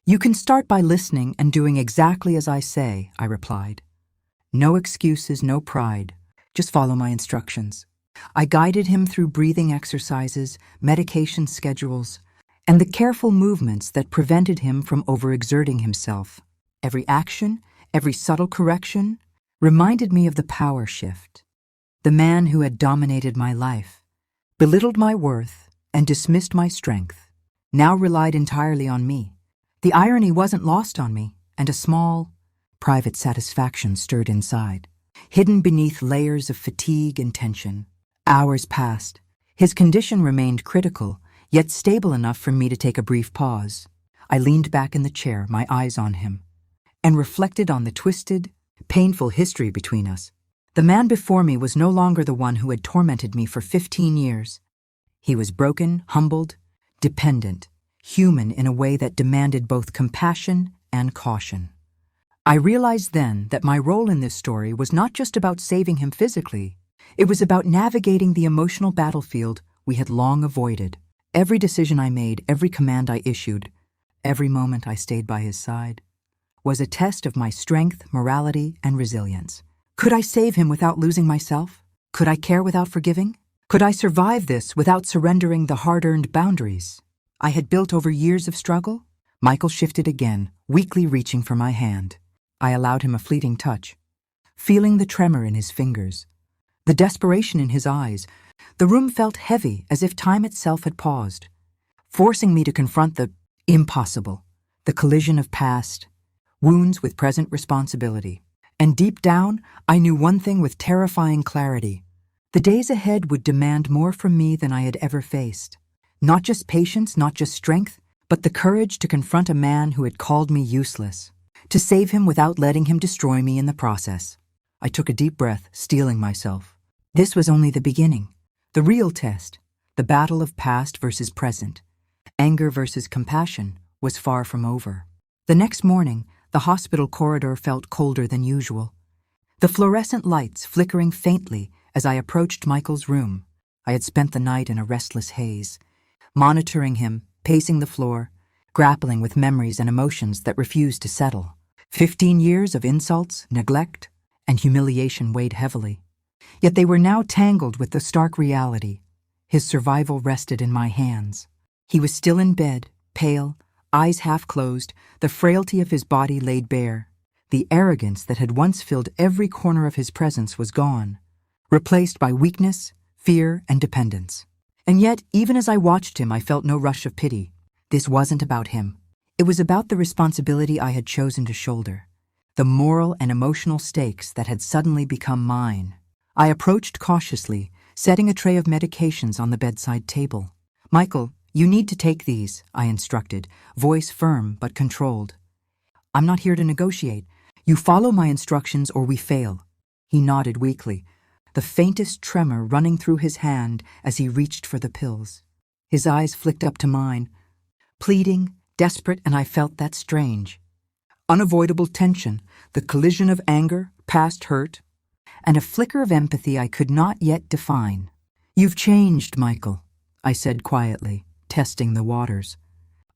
"You can start by listening and doing exactly as I say," I replied. "No excuses, no pride. Just follow my instructions." I guided him through breathing exercises, medication schedules, and the careful movements that prevented him from overexerting himself. Every action, every subtle correction, reminded me of the power shift. The man who had dominated my life, belittled my worth, and dismissed my strength, now relied entirely on me. The irony wasn't lost on me, and a small, private satisfaction stirred inside, hidden beneath layers of fatigue and tension. Hours passed. His condition remained critical, yet stable enough for me to take a brief pause. I leaned back in the chair, my eyes on him, and reflected on the twisted, painful history between us. The man before me was no longer the one who had tormented me for 15 years. He was broken, humbled, dependent, human in a way that demanded both compassion and caution. I realized then that my role in this story was not just about saving him physically. It was about navigating the emotional battlefield we had long avoided. Every decision I made, every command I issued, every moment I stayed by his side, was a test of my strength, morality, and resilience. Could I save him without losing myself? Could I care without forgiving? Could I survive this without surrendering the hard-earned boundaries I had built over years of struggle? Michael shifted again, weakly reaching for my hand. I allowed him a fleeting touch, feeling the tremor in his fingers, the desperation in his eyes. The room felt heavy, as if time itself had paused, forcing me to confront the impossible, the collision of past wounds with present responsibility. And deep down, I knew one thing with terrifying clarity. The days ahead would demand more from me than I had ever faced. Not just patience, not just strength, but the courage to confront a man who had called me useless, to save him without letting him destroy me in the process. I took a deep breath, steeling myself. This was only the beginning. The real test, the battle of past versus present, anger versus compassion, was far from over. The next morning, the hospital corridor felt colder than usual. The fluorescent lights flickering faintly as I approached Michael's room. I had spent the night in a restless haze, monitoring him, pacing the floor, grappling with memories and emotions that refused to settle. 15 years of insults, neglect, and humiliation weighed heavily. Yet they were now tangled with the stark reality. His survival rested in my hands. He was still in bed, pale, eyes half closed, the frailty of his body laid bare. The arrogance that had once filled every corner of his presence was gone, replaced by weakness, fear, and dependence. And yet, even as I watched him, I felt no rush of pity. This wasn't about him. It was about the responsibility I had chosen to shoulder, the moral and emotional stakes that had suddenly become mine. I approached cautiously, setting a tray of medications on the bedside table. "Michael, you need to take these," I instructed, voice firm but controlled. "I'm not here to negotiate. You follow my instructions or we fail." He nodded weakly, the faintest tremor running through his hand as he reached for the pills. His eyes flicked up to mine, pleading, desperate, and I felt that strange, unavoidable tension, the collision of anger, past hurt, and a flicker of empathy I could not yet define. "You've changed, Michael," I said quietly, testing the waters.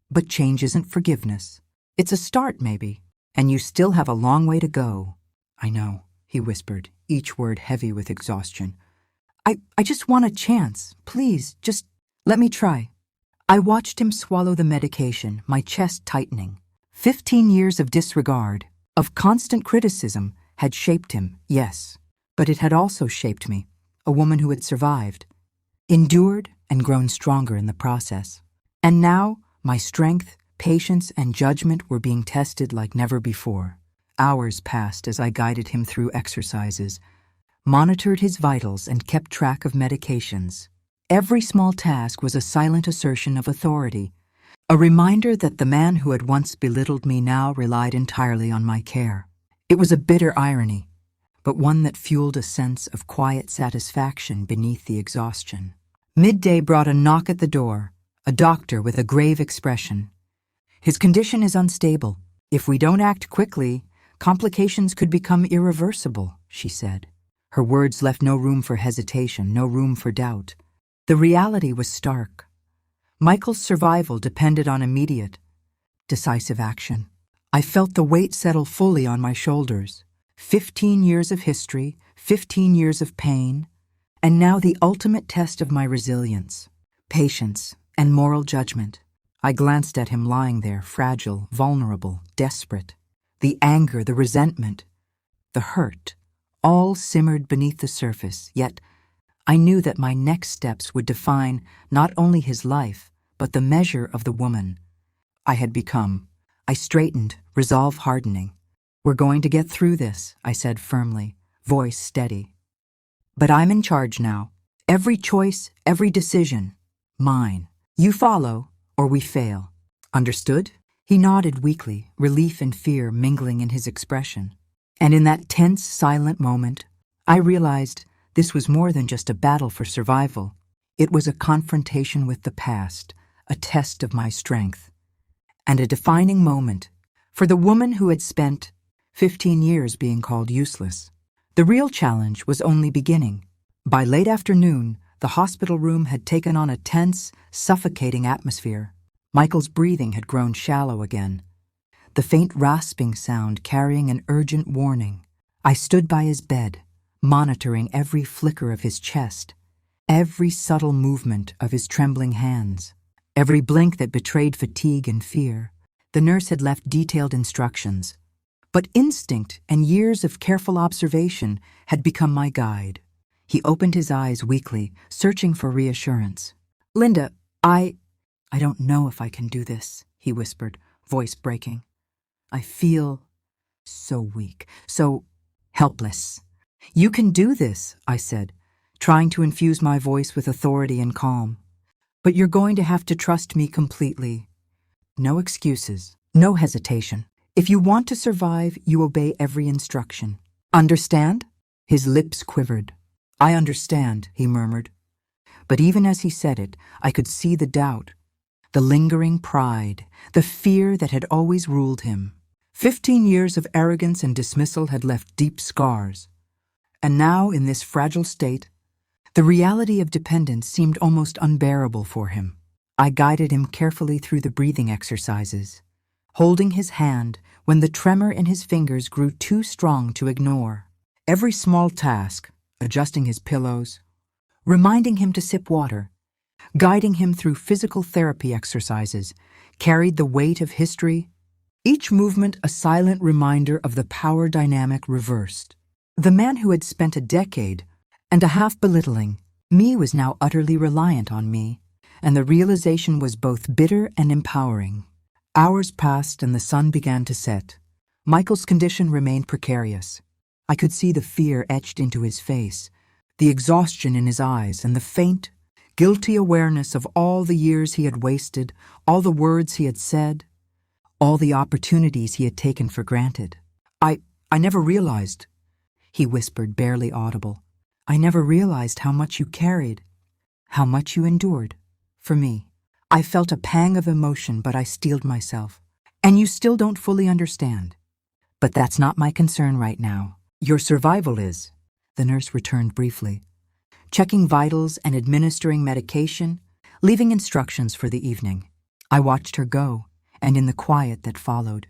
"But change isn't forgiveness. It's a start, maybe, and you still have a long way to go." "I know," he whispered, each word heavy with exhaustion. I just want a chance. Please, just let me try." I watched him swallow the medication, my chest tightening. 15 years of disregard, of constant criticism, had shaped him, yes, but it had also shaped me, a woman who had survived, endured, and grown stronger in the process. And now, my strength, patience, and judgment were being tested like never before. Hours passed as I guided him through exercises, monitored his vitals, and kept track of medications. Every small task was a silent assertion of authority, a reminder that the man who had once belittled me now relied entirely on my care. It was a bitter irony, but one that fueled a sense of quiet satisfaction beneath the exhaustion. Midday brought a knock at the door, a doctor with a grave expression. "His condition is unstable. If we don't act quickly, complications could become irreversible," she said. Her words left no room for hesitation, no room for doubt. The reality was stark. Michael's survival depended on immediate, decisive action. I felt the weight settle fully on my shoulders. 15 years of history, 15 years of pain, and now the ultimate test of my resilience, patience, and moral judgment. I glanced at him lying there, fragile, vulnerable, desperate. The anger, the resentment, the hurt, all simmered beneath the surface, yet I knew that my next steps would define not only his life, but the measure of the woman I had become. I straightened, resolve hardening. "We're going to get through this," I said firmly, voice steady. "But I'm in charge now. Every choice, every decision, mine. You follow, or we fail. Understood?" He nodded weakly, relief and fear mingling in his expression. And in that tense, silent moment, I realized this was more than just a battle for survival. It was a confrontation with the past, a test of my strength, and a defining moment for the woman who had spent 15 years being called useless. The real challenge was only beginning. By late afternoon, the hospital room had taken on a tense, suffocating atmosphere. Michael's breathing had grown shallow again. the faint rasping sound carrying an urgent warning. I stood by his bed, monitoring every flicker of his chest, every subtle movement of his trembling hands, every blink that betrayed fatigue and fear. The nurse had left detailed instructions, but instinct and years of careful observation had become my guide. He opened his eyes weakly, searching for reassurance. "Linda, I don't know if I can do this," he whispered, voice breaking. "I feel so weak, so helpless." "You can do this," I said, trying to infuse my voice with authority and calm. "But you're going to have to trust me completely. No excuses, no hesitation. If you want to survive, you obey every instruction. Understand?" His lips quivered. "I understand," he murmured. But even as he said it, I could see the doubt, the lingering pride, the fear that had always ruled him. 15 years of arrogance and dismissal had left deep scars. And now, in this fragile state, the reality of dependence seemed almost unbearable for him. I guided him carefully through the breathing exercises, holding his hand when the tremor in his fingers grew too strong to ignore. Every small task, adjusting his pillows, reminding him to sip water, guiding him through physical therapy exercises, carried the weight of history, each movement a silent reminder of the power dynamic reversed. The man who had spent a decade and a half belittling me was now utterly reliant on me, and the realization was both bitter and empowering. Hours passed and the sun began to set. Michael's condition remained precarious. I could see the fear etched into his face, the exhaustion in his eyes, and the faint, guilty awareness of all the years he had wasted, all the words he had said, all the opportunities he had taken for granted. I never realized," he whispered, barely audible. "I never realized how much you carried, how much you endured, for me." I felt a pang of emotion, but I steeled myself. "And you still don't fully understand. But that's not my concern right now. Your survival is," the nurse returned briefly, checking vitals and administering medication, leaving instructions for the evening. I watched her go, and in the quiet that followed,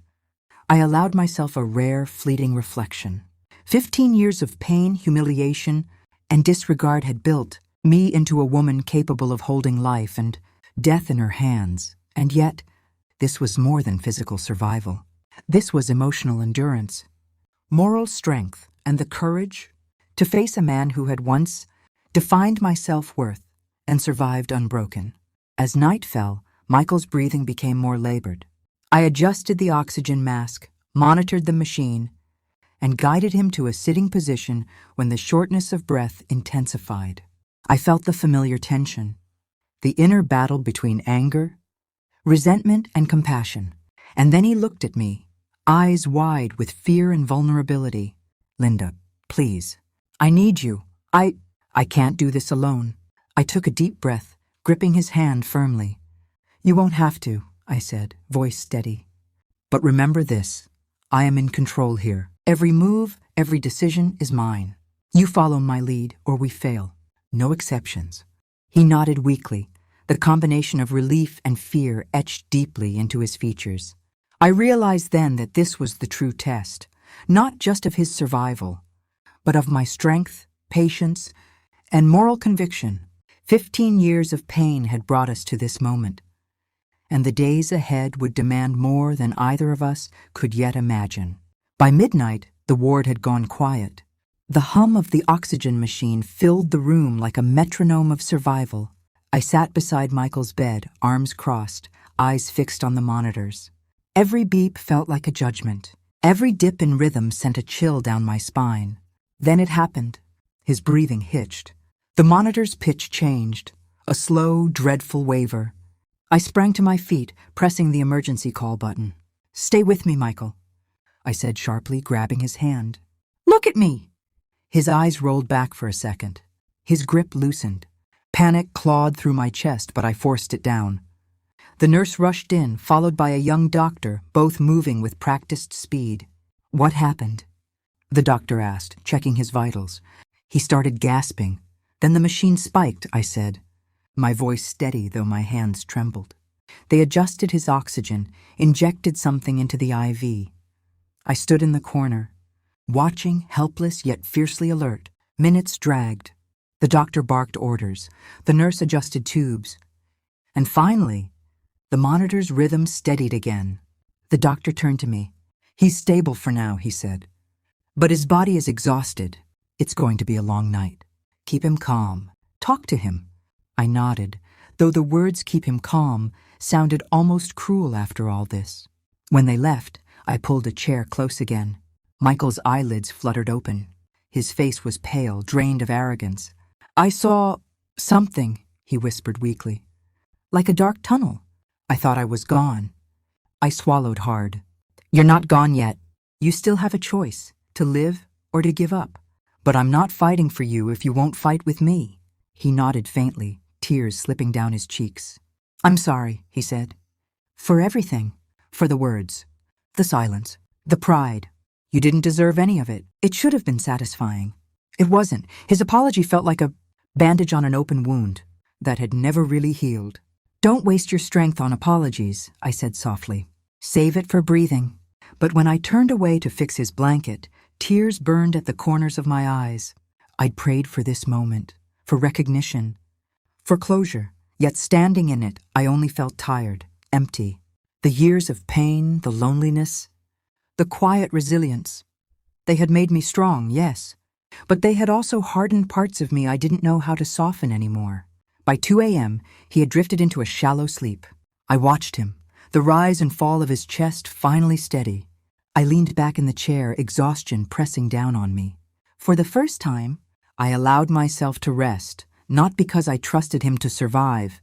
I allowed myself a rare, fleeting reflection. 15 years of pain, humiliation, and disregard had built me into a woman capable of holding life and death in her hands, and yet this was more than physical survival. This was emotional endurance, moral strength, and the courage to face a man who had once defined my self-worth and survived unbroken. As night fell, Michael's breathing became more labored. I adjusted the oxygen mask, monitored the machine, and guided him to a sitting position when the shortness of breath intensified. I felt the familiar tension, the inner battle between anger, resentment, and compassion. And then he looked at me, eyes wide with fear and vulnerability. "Linda, please. I need you. I can't do this alone." I took a deep breath, gripping his hand firmly. "You won't have to," I said, voice steady. "But remember this, I am in control here. Every move, every decision is mine. You follow my lead or we fail. No exceptions." He nodded weakly, the combination of relief and fear etched deeply into his features. I realized then that this was the true test, not just of his survival, but of my strength, patience, and moral conviction. 15 years of pain had brought us to this moment, and the days ahead would demand more than either of us could yet imagine. By midnight, the ward had gone quiet. The hum of the oxygen machine filled the room like a metronome of survival. I sat beside Michael's bed, arms crossed, eyes fixed on the monitors. Every beep felt like a judgment. Every dip in rhythm sent a chill down my spine. Then it happened. His breathing hitched. The monitor's pitch changed, a slow, dreadful waver. I sprang to my feet, pressing the emergency call button. "Stay with me, Michael," I said sharply, grabbing his hand. "Look at me!" His eyes rolled back for a second. His grip loosened. Panic clawed through my chest, but I forced it down. The nurse rushed in, followed by a young doctor, both moving with practiced speed. "What happened?" the doctor asked, checking his vitals. He started gasping. "Then the machine spiked," I said, my voice steady though my hands trembled. They adjusted his oxygen, injected something into the IV. I stood in the corner, watching, helpless yet fiercely alert. Minutes dragged. The doctor barked orders. The nurse adjusted tubes. And finally, the monitor's rhythm steadied again. The doctor turned to me. "He's stable for now," he said. "But his body is exhausted. It's going to be a long night. Keep him calm. Talk to him." I nodded, though the words "keep him calm" sounded almost cruel after all this. When they left, I pulled a chair close again. Michael's eyelids fluttered open. His face was pale, drained of arrogance. "I saw something," he whispered weakly. "Like a dark tunnel. I thought I was gone." I swallowed hard. "You're not gone yet. You still have a choice, to live or to give up. But I'm not fighting for you if you won't fight with me." He nodded faintly, tears slipping down his cheeks. "I'm sorry," he said. "For everything. For the words. The silence. The pride. You didn't deserve any of it. It should have been satisfying. It wasn't." His apology felt like a bandage on an open wound that had never really healed. "Don't waste your strength on apologies," I said softly. "Save it for breathing." But when I turned away to fix his blanket, tears burned at the corners of my eyes. I'd prayed for this moment, for recognition, for closure. Yet standing in it, I only felt tired, empty. The years of pain, the loneliness, the quiet resilience. They had made me strong, yes, but they had also hardened parts of me I didn't know how to soften anymore. By 2 a.m., he had drifted into a shallow sleep. I watched him, the rise and fall of his chest finally steady. I leaned back in the chair, exhaustion pressing down on me. For the first time, I allowed myself to rest, not because I trusted him to survive,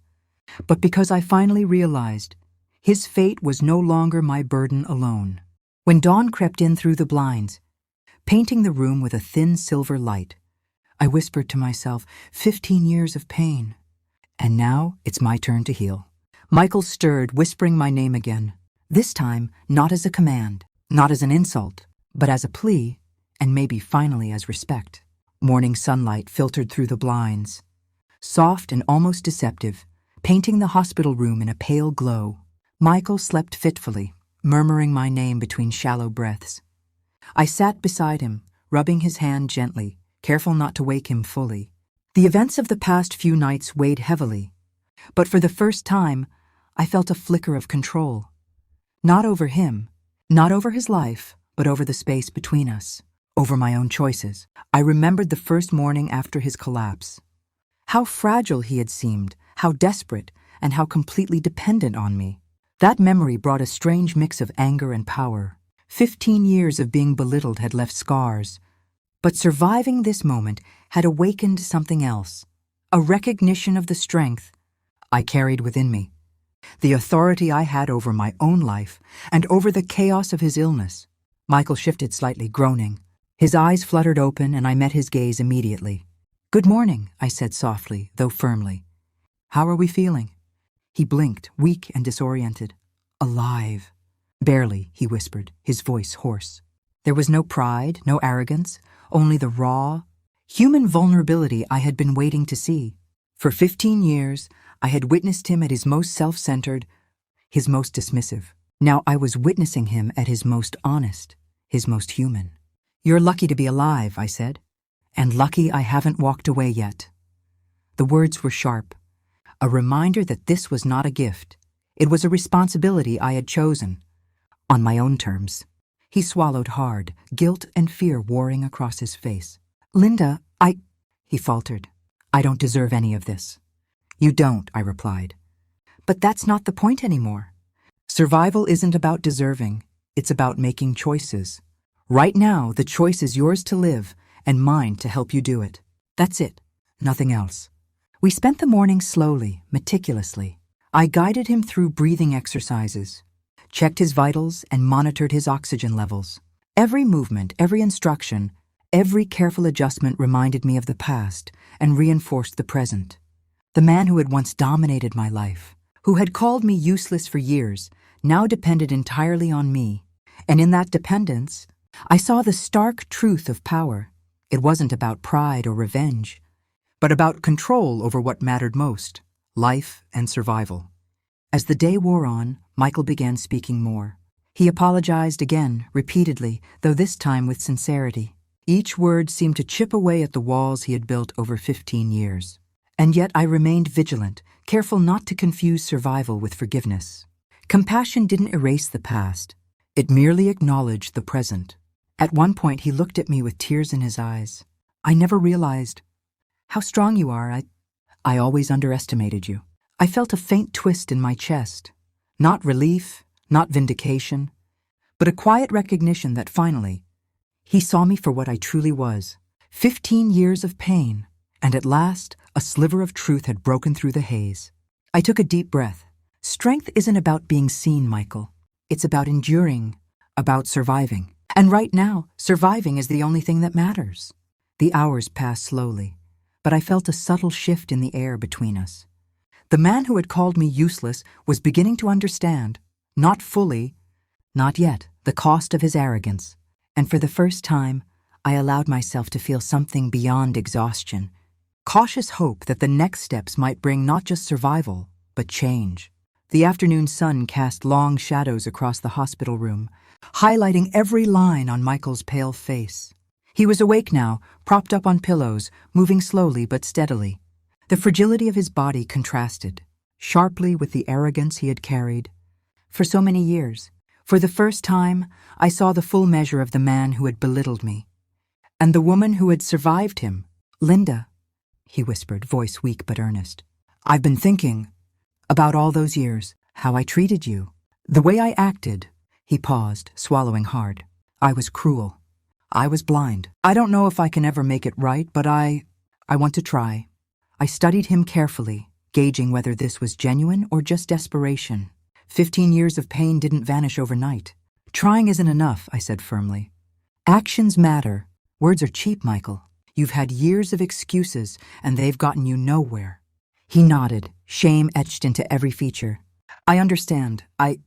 but because I finally realized his fate was no longer my burden alone. When dawn crept in through the blinds, painting the room with a thin silver light, I whispered to myself, 15 years of pain. And now it's my turn to heal. Michael stirred, whispering my name again. This time, not as a command, not as an insult, but as a plea, and maybe finally as respect. Morning sunlight filtered through the blinds, soft and almost deceptive, painting the hospital room in a pale glow. Michael slept fitfully, murmuring my name between shallow breaths. I sat beside him, rubbing his hand gently, careful not to wake him fully. The events of the past few nights weighed heavily, but for the first time, I felt a flicker of control. Not over him, not over his life, but over the space between us, over my own choices. I remembered the first morning after his collapse. How fragile he had seemed, how desperate, and how completely dependent on me. That memory brought a strange mix of anger and power. 15 years of being belittled had left scars, but surviving this moment had awakened something else, a recognition of the strength I carried within me, the authority I had over my own life and over the chaos of his illness. Michael shifted slightly, groaning. His eyes fluttered open, and I met his gaze immediately. "Good morning," I said softly, though firmly. "How are we feeling?" He blinked, weak and disoriented. "Alive." "Barely," he whispered, his voice hoarse. There was no pride, no arrogance, only the raw, human vulnerability I had been waiting to see. For 15 years, I had witnessed him at his most self-centered, his most dismissive. Now I was witnessing him at his most honest, his most human. "You're lucky to be alive," I said, "and lucky I haven't walked away yet." The words were sharp, a reminder that this was not a gift. It was a responsibility I had chosen, on my own terms. He swallowed hard, guilt and fear warring across his face. "Linda, he faltered. "I don't deserve any of this." "You don't," I replied. "But that's not the point anymore. Survival isn't about deserving. It's about making choices. Right now, the choice is yours to live and mine to help you do it. That's it. Nothing else." We spent the morning slowly, meticulously. I guided him through breathing exercises, checked his vitals, and monitored his oxygen levels. Every movement, every instruction, every careful adjustment reminded me of the past and reinforced the present. The man who had once dominated my life, who had called me useless for years, now depended entirely on me. And in that dependence, I saw the stark truth of power. It wasn't about pride or revenge, but about control over what mattered most, life and survival. As the day wore on, Michael began speaking more. He apologized again, repeatedly, though this time with sincerity. Each word seemed to chip away at the walls he had built over 15 years. And yet I remained vigilant, careful not to confuse survival with forgiveness. Compassion didn't erase the past. It merely acknowledged the present. At one point, he looked at me with tears in his eyes. I never realized how strong you are. I always underestimated you. I felt a faint twist in my chest. Not relief, not vindication, but a quiet recognition that finally, he saw me for what I truly was. 15 years of pain, and at last, a sliver of truth had broken through the haze. I took a deep breath. Strength isn't about being seen, Michael. It's about enduring, about surviving. And right now, surviving is the only thing that matters. The hours passed slowly, but I felt a subtle shift in the air between us. The man who had called me useless was beginning to understand, not fully, not yet, the cost of his arrogance. And for the first time, I allowed myself to feel something beyond exhaustion. Cautious hope that the next steps might bring not just survival, but change. The afternoon sun cast long shadows across the hospital room, highlighting every line on Michael's pale face. He was awake now, propped up on pillows, moving slowly but steadily. The fragility of his body contrasted sharply with the arrogance he had carried for so many years. For the first time, I saw the full measure of the man who had belittled me. And the woman who had survived him. Linda, he whispered, voice weak but earnest. I've been thinking about all those years, how I treated you, the way I acted. He paused, swallowing hard. I was cruel. I was blind. I don't know if I can ever make it right, but I want to try. I studied him carefully, gauging whether this was genuine or just desperation. 15 years of pain didn't vanish overnight. Trying isn't enough, I said firmly. Actions matter. Words are cheap, Michael. You've had years of excuses, and they've gotten you nowhere. He nodded, shame etched into every feature. I understand. I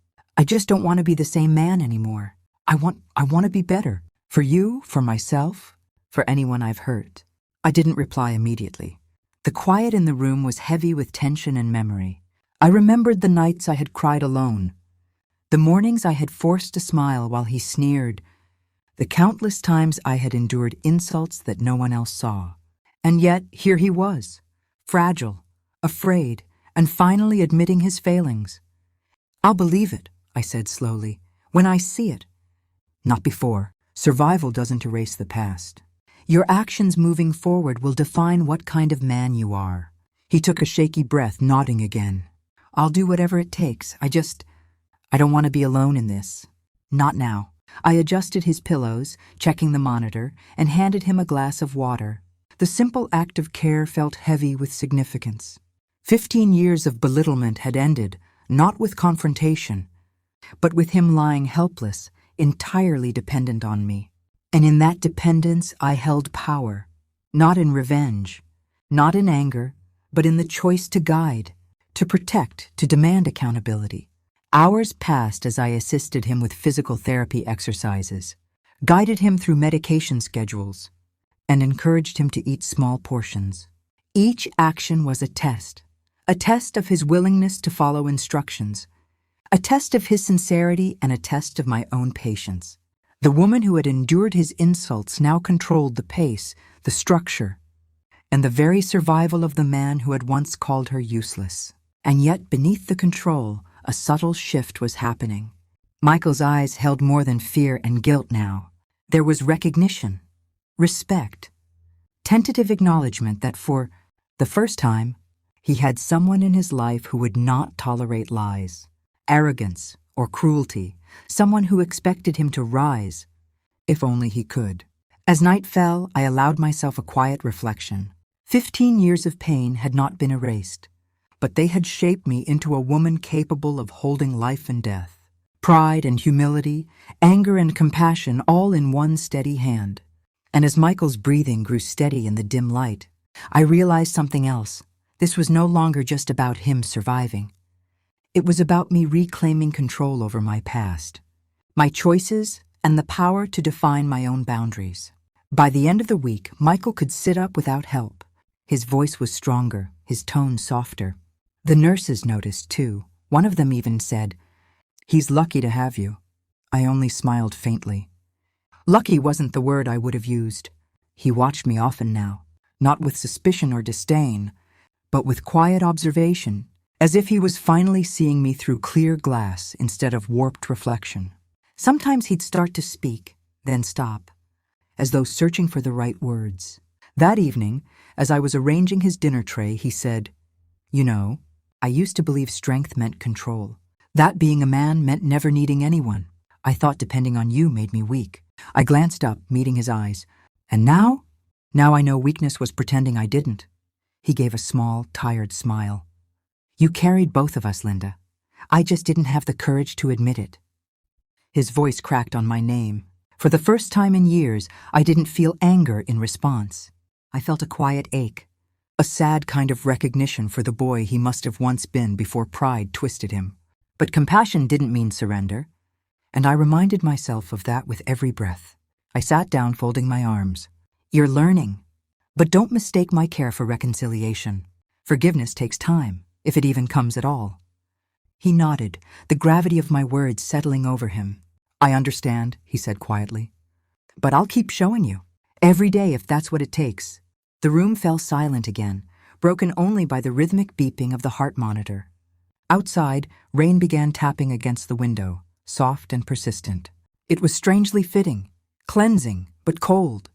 just don't want to be the same man anymore. I want to be better. For you, for myself, for anyone I've hurt. I didn't reply immediately. The quiet in the room was heavy with tension and memory. I remembered the nights I had cried alone, the mornings I had forced a smile while he sneered, the countless times I had endured insults that no one else saw. And yet, here he was, fragile, afraid, and finally admitting his failings. I'll believe it, I said slowly, when I see it. Not before. Survival doesn't erase the past. Your actions moving forward will define what kind of man you are. He took a shaky breath, nodding again. I'll do whatever it takes. I don't want to be alone in this. Not now. I adjusted his pillows, checking the monitor, and handed him a glass of water. The simple act of care felt heavy with significance. 15 years of belittlement had ended, not with confrontation, but with him lying helpless, entirely dependent on me. And in that dependence, I held power, not in revenge, not in anger, but in the choice to guide, to protect, to demand accountability. Hours passed as I assisted him with physical therapy exercises, guided him through medication schedules, and encouraged him to eat small portions. Each action was a test of his willingness to follow instructions, a test of his sincerity and a test of my own patience. The woman who had endured his insults now controlled the pace, the structure, and the very survival of the man who had once called her useless. And yet, beneath the control, a subtle shift was happening. Michael's eyes held more than fear and guilt now. There was recognition, respect, tentative acknowledgement that for the first time, he had someone in his life who would not tolerate lies, arrogance, or cruelty, someone who expected him to rise, if only he could. As night fell, I allowed myself a quiet reflection. 15 years of pain had not been erased, but they had shaped me into a woman capable of holding life and death. Pride and humility, anger and compassion, all in one steady hand. And as Michael's breathing grew steady in the dim light, I realized something else. This was no longer just about him surviving. It was about me reclaiming control over my past, my choices, and the power to define my own boundaries. By the end of the week, Michael could sit up without help. His voice was stronger, his tone softer. The nurses noticed, too, One of them even said, "He's lucky to have you." I only smiled faintly. Lucky wasn't the word I would have used. He watched me often now, not with suspicion or disdain, but with quiet observation, as if he was finally seeing me through clear glass instead of warped reflection. Sometimes he'd start to speak, then stop, as though searching for the right words. That evening, as I was arranging his dinner tray, he said, "You know, I used to believe strength meant control. That being a man meant never needing anyone. I thought depending on you made me weak." I glanced up, meeting his eyes. "And now? Now I know weakness was pretending I didn't." He gave a small, tired smile. "You carried both of us, Linda. I just didn't have the courage to admit it." His voice cracked on my name. For the first time in years, I didn't feel anger in response. I felt a quiet ache, a sad kind of recognition for the boy he must have once been before pride twisted him. But compassion didn't mean surrender, and I reminded myself of that with every breath. I sat down, folding my arms. "You're learning, but don't mistake my care for reconciliation. Forgiveness takes time, if it even comes at all." He nodded, the gravity of my words settling over him. "I understand," he said quietly. "But I'll keep showing you. Every day if that's what it takes." The room fell silent again, broken only by the rhythmic beeping of the heart monitor. Outside, rain began tapping against the window, soft and persistent. It was strangely fitting, cleansing, but cold.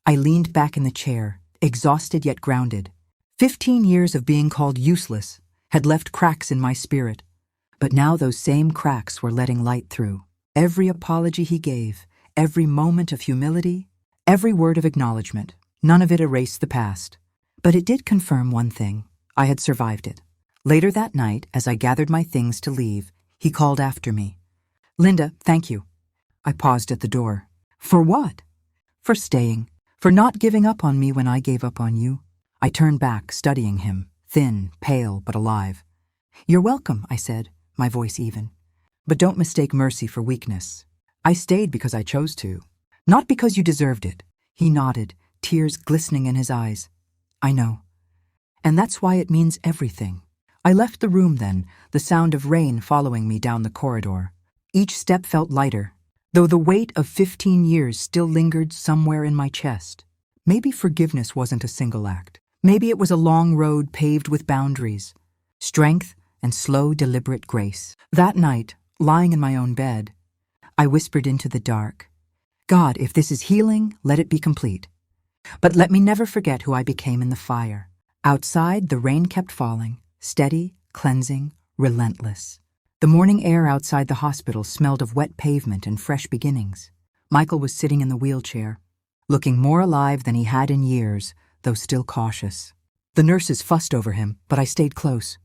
I leaned back in the chair, exhausted yet grounded. 15 years of being called useless had left cracks in my spirit, but now those same cracks were letting light through. Every apology he gave, every moment of humility, every word of acknowledgement, none of it erased the past. But it did confirm one thing: I had survived it. Later that night, as I gathered my things to leave, he called after me. "Linda, thank you." I paused at the door. "For what?" "For staying. For not giving up on me when I gave up on you." I turned back, studying him, thin, pale, but alive. "You're welcome," I said, my voice even. "But don't mistake mercy for weakness. I stayed because I chose to, not because you deserved it." He nodded, tears glistening in his eyes. "I know. And that's why it means everything." I left the room then, the sound of rain following me down the corridor. Each step felt lighter, though the weight of 15 years still lingered somewhere in my chest. Maybe forgiveness wasn't a single act. Maybe it was a long road paved with boundaries, strength, and slow, deliberate grace. That night, lying in my own bed, I whispered into the dark, "God, if this is healing, let it be complete. But let me never forget who I became in the fire." Outside, the rain kept falling, steady, cleansing, relentless. The morning air outside the hospital smelled of wet pavement and fresh beginnings. Michael was sitting in the wheelchair, looking more alive than he had in years, though still cautious. The nurses fussed over him, but I stayed close,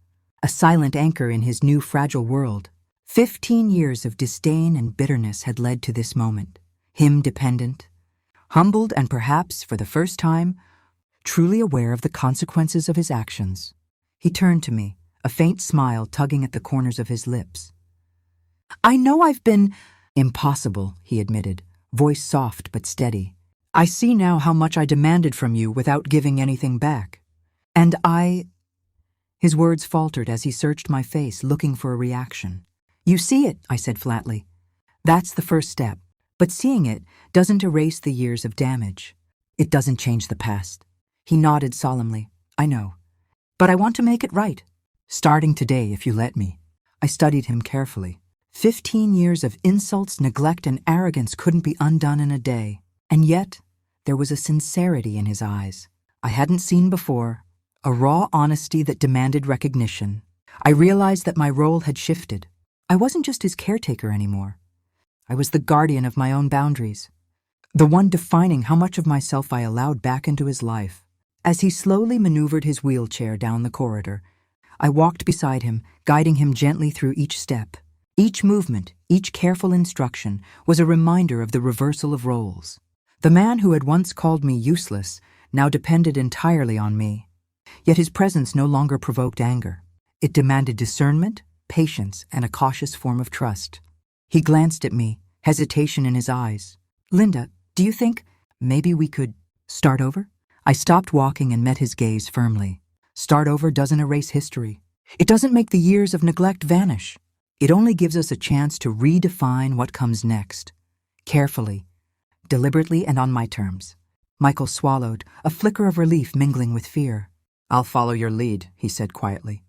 a silent anchor in his new fragile world. 15 years of disdain and bitterness had led to this moment. Him dependent, humbled, and perhaps, for the first time, truly aware of the consequences of his actions. He turned to me, a faint smile tugging at the corners of his lips. "I know I've been—" "Impossible," he admitted, voice soft but steady. "I see now how much I demanded from you without giving anything back. And I—" His words faltered as he searched my face, looking for a reaction. "You see it," I said flatly. "That's the first step. But seeing it doesn't erase the years of damage. It doesn't change the past." He nodded solemnly. "I know. But I want to make it right. Starting today, if you let me." I studied him carefully. 15 years of insults, neglect, and arrogance couldn't be undone in a day. And yet, there was a sincerity in his eyes I hadn't seen before, a raw honesty that demanded recognition. I realized that my role had shifted. I wasn't just his caretaker anymore. I was the guardian of my own boundaries, the one defining how much of myself I allowed back into his life. As he slowly maneuvered his wheelchair down the corridor, I walked beside him, guiding him gently through each step. Each movement, each careful instruction, was a reminder of the reversal of roles. The man who had once called me useless now depended entirely on me. Yet his presence no longer provoked anger. It demanded discernment, patience, and a cautious form of trust. He glanced at me, hesitation in his eyes. "Linda, do you think maybe we could start over?" I stopped walking and met his gaze firmly. Start over doesn't erase history. It doesn't make the years of neglect vanish. It only gives us a chance to redefine what comes next. Carefully, deliberately, and on my terms. Michael swallowed, a flicker of relief mingling with fear. "I'll follow your lead," he said quietly.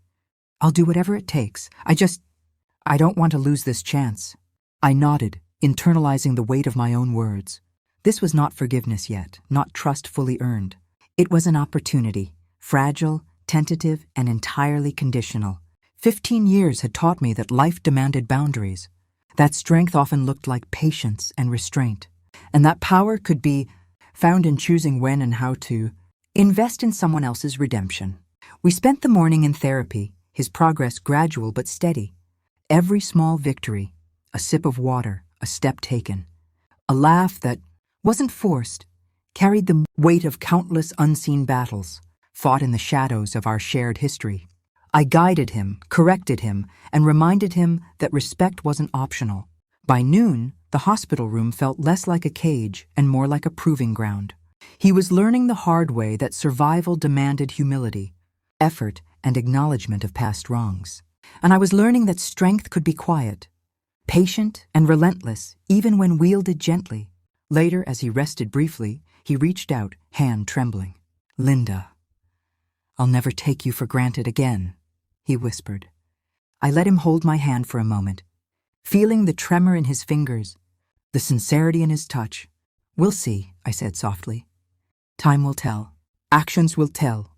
"I'll do whatever it takes. I don't want to lose this chance." I nodded, internalizing the weight of my own words. This was not forgiveness yet, not trust fully earned. It was an opportunity, fragile, tentative, and entirely conditional. 15 years had taught me that life demanded boundaries, that strength often looked like patience and restraint, and that power could be found in choosing when and how to invest in someone else's redemption. We spent the morning in therapy, his progress gradual but steady. Every small victory, a sip of water, a step taken, a laugh that wasn't forced, carried the weight of countless unseen battles, fought in the shadows of our shared history. I guided him, corrected him, and reminded him that respect wasn't optional. By noon, the hospital room felt less like a cage and more like a proving ground. He was learning the hard way that survival demanded humility, effort, and acknowledgement of past wrongs. And I was learning that strength could be quiet, patient, and relentless, even when wielded gently. Later, as he rested briefly, he reached out, hand trembling. "Linda, I'll never take you for granted again," he whispered. I let him hold my hand for a moment, feeling the tremor in his fingers, the sincerity in his touch. "We'll see," I said softly. "Time will tell. Actions will tell."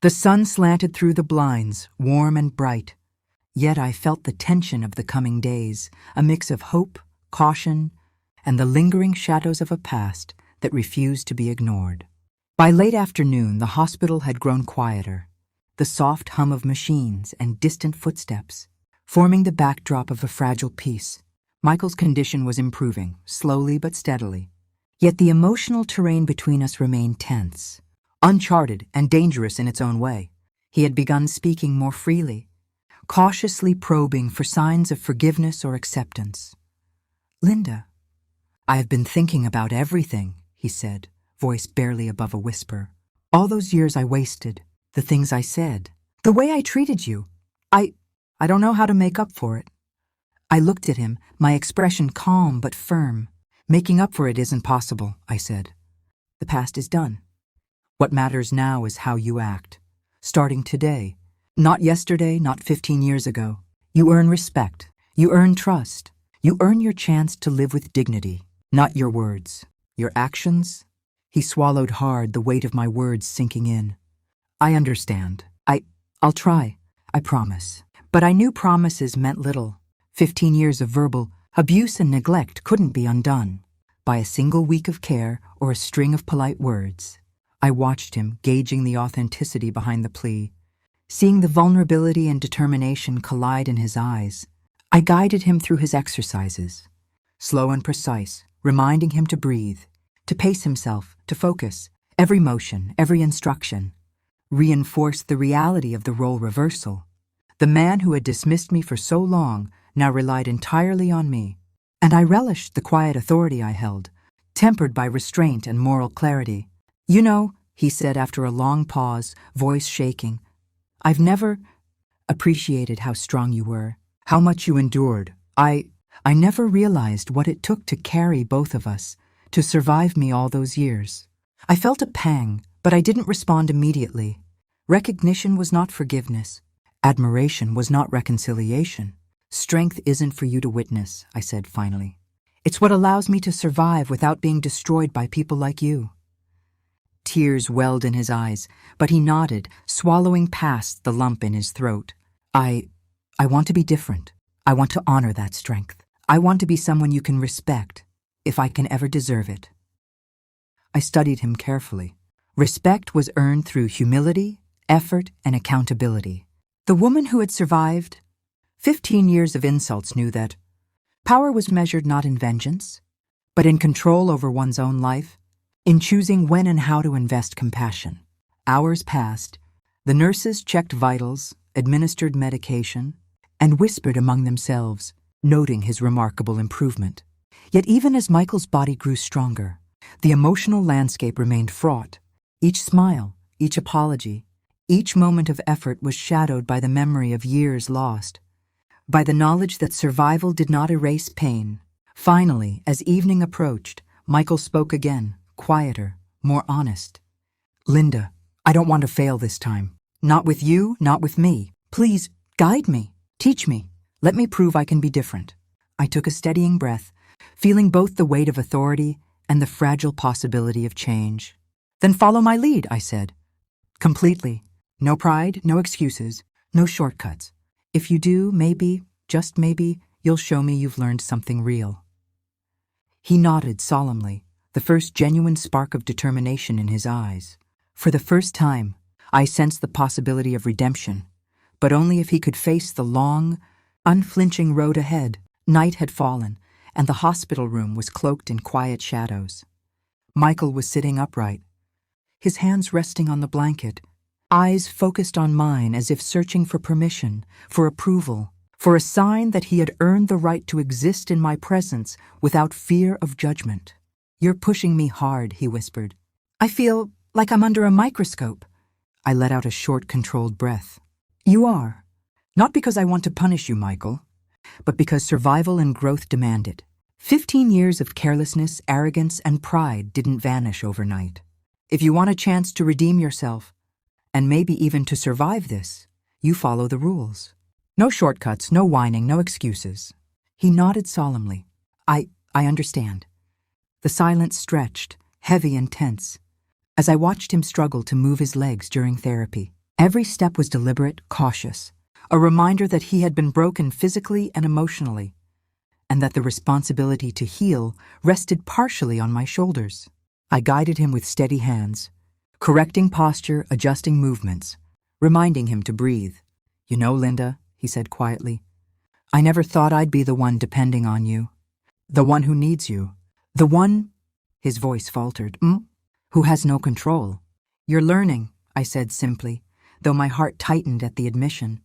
The sun slanted through the blinds, warm and bright. Yet I felt the tension of the coming days, a mix of hope, caution, and the lingering shadows of a past that refused to be ignored. By late afternoon, the hospital had grown quieter, the soft hum of machines and distant footsteps, forming the backdrop of a fragile peace. Michael's condition was improving, slowly but steadily. Yet the emotional terrain between us remained tense, uncharted and dangerous in its own way. He had begun speaking more freely, cautiously probing for signs of forgiveness or acceptance. "Linda, I have been thinking about everything," he said, voice barely above a whisper. "All those years I wasted, the things I said, the way I treated you. I don't know how to make up for it." I looked at him, my expression calm but firm. "Making up for it isn't possible," I said. "The past is done. What matters now is how you act. Starting today. Not yesterday, not 15 years ago. You earn respect. You earn trust. You earn your chance to live with dignity. Not your words. Your actions." He swallowed hard, the weight of my words sinking in. "I understand. I'll try. I promise." But I knew promises meant little. 15 years of verbal abuse and neglect couldn't be undone by a single week of care or a string of polite words. I watched him, gauging the authenticity behind the plea, seeing the vulnerability and determination collide in his eyes. I guided him through his exercises, slow and precise, reminding him to breathe, to pace himself, to focus. Every motion, every instruction, reinforced the reality of the role reversal. The man who had dismissed me for so long now relied entirely on me, and I relished the quiet authority I held, tempered by restraint and moral clarity. "You know," he said after a long pause, voice shaking, "I've never appreciated how strong you were, how much you endured. I never realized what it took to carry both of us, to survive me all those years." I felt a pang, but I didn't respond immediately. Recognition was not forgiveness. Admiration was not reconciliation. "Strength isn't for you to witness," I said finally. "It's what allows me to survive without being destroyed by people like you." Tears welled in his eyes, but he nodded, swallowing past the lump in his throat. I want to be different. I want to honor that strength. I want to be someone you can respect, if I can ever deserve it." I studied him carefully. Respect was earned through humility, effort, and accountability. The woman who had survived 15 years of insults knew that power was measured not in vengeance, but in control over one's own life, in choosing when and how to invest compassion. Hours passed. The nurses checked vitals, administered medication, and whispered among themselves, noting his remarkable improvement. Yet even as Michael's body grew stronger, the emotional landscape remained fraught. Each smile, each apology, Each moment of effort was shadowed by the memory of years lost, by the knowledge that survival did not erase pain. Finally, as evening approached, Michael spoke again, quieter, more honest. "Linda, I don't want to fail this time. Not with you, not with me. Please, guide me, teach me. Let me prove I can be different." I took a steadying breath, feeling both the weight of authority and the fragile possibility of change. "Then follow my lead," I said. "Completely. No pride, no excuses, no shortcuts. If you do, maybe, just maybe, you'll show me you've learned something real." He nodded solemnly, the first genuine spark of determination in his eyes. For the first time, I sensed the possibility of redemption, but only if he could face the long, unflinching road ahead. Night had fallen, and the hospital room was cloaked in quiet shadows. Michael was sitting upright, his hands resting on the blanket, eyes focused on mine as if searching for permission, for approval, for a sign that he had earned the right to exist in my presence without fear of judgment. "You're pushing me hard," he whispered. "I feel like I'm under a microscope." I let out a short, controlled breath. "You are. Not because I want to punish you, Michael, but because survival and growth demand it. 15 years of carelessness, arrogance, and pride didn't vanish overnight. If you want a chance to redeem yourself, and maybe even to survive this, you follow the rules. No shortcuts, no whining, no excuses." He nodded solemnly. I understand." The silence stretched, heavy and tense, as I watched him struggle to move his legs during therapy. Every step was deliberate, cautious, a reminder that he had been broken physically and emotionally, and that the responsibility to heal rested partially on my shoulders. I guided him with steady hands, correcting posture, adjusting movements, reminding him to breathe. "You know, Linda," he said quietly, "I never thought I'd be the one depending on you. The one who needs you. The one," his voice faltered, "who has no control." "You're learning," I said simply, though my heart tightened at the admission.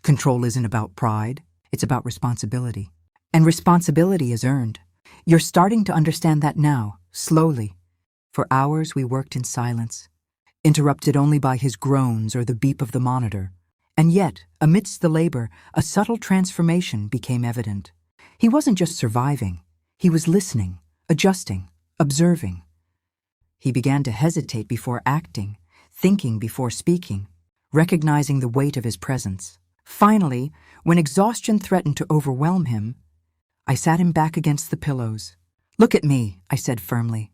"Control isn't about pride, it's about responsibility. And responsibility is earned. You're starting to understand that now, slowly." For hours we worked in silence, interrupted only by his groans or the beep of the monitor. And yet, amidst the labor, a subtle transformation became evident. He wasn't just surviving, he was listening, adjusting, observing. He began to hesitate before acting, thinking before speaking, recognizing the weight of his presence. Finally, when exhaustion threatened to overwhelm him, I sat him back against the pillows. "Look at me," I said firmly.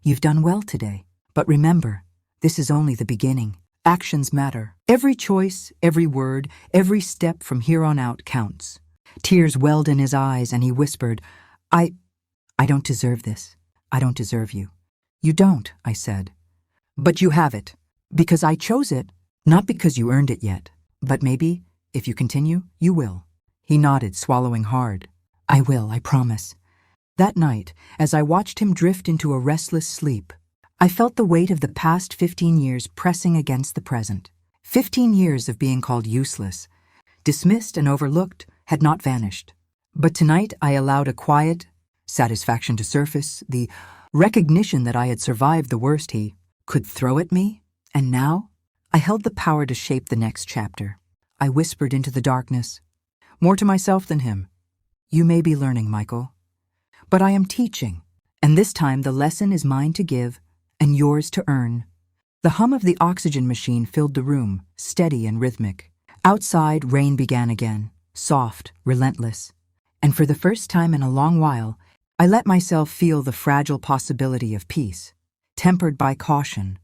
"You've done well today, but remember, this is only the beginning. Actions matter. Every choice, every word, every step from here on out counts." Tears welled in his eyes, and he whispered, I don't deserve this. I don't deserve you." "You don't," I said. "But you have it. Because I chose it, not because you earned it yet. But maybe, if you continue, you will." He nodded, swallowing hard. "I will, I promise." That night, as I watched him drift into a restless sleep, I felt the weight of the past 15 years pressing against the present. 15 years of being called useless, dismissed and overlooked, had not vanished. But tonight I allowed a quiet satisfaction to surface, the recognition that I had survived the worst he could throw at me, and now I held the power to shape the next chapter. I whispered into the darkness, more to myself than him, "You may be learning, Michael, but I am teaching, and this time the lesson is mine to give and yours to earn." The hum of the oxygen machine filled the room, steady and rhythmic. Outside, rain began again, soft, relentless, and for the first time in a long while, I let myself feel the fragile possibility of peace, tempered by caution,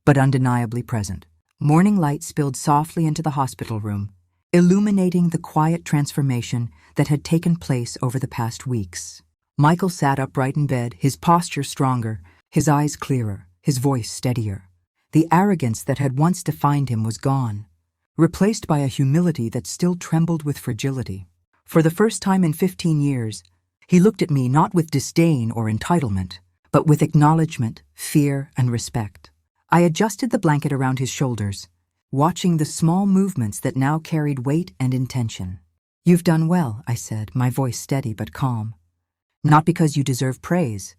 but undeniably present. Morning light spilled softly into the hospital room, illuminating the quiet transformation that had taken place over the past weeks. Michael sat upright in bed, his posture stronger, his eyes clearer, his voice steadier. The arrogance that had once defined him was gone, replaced by a humility that still trembled with fragility. For the first time in 15 years, he looked at me not with disdain or entitlement, but with acknowledgement, fear, and respect. I adjusted the blanket around his shoulders, watching the small movements that now carried weight and intention. "You've done well," I said, my voice steady but calm. "Not because you deserve praise,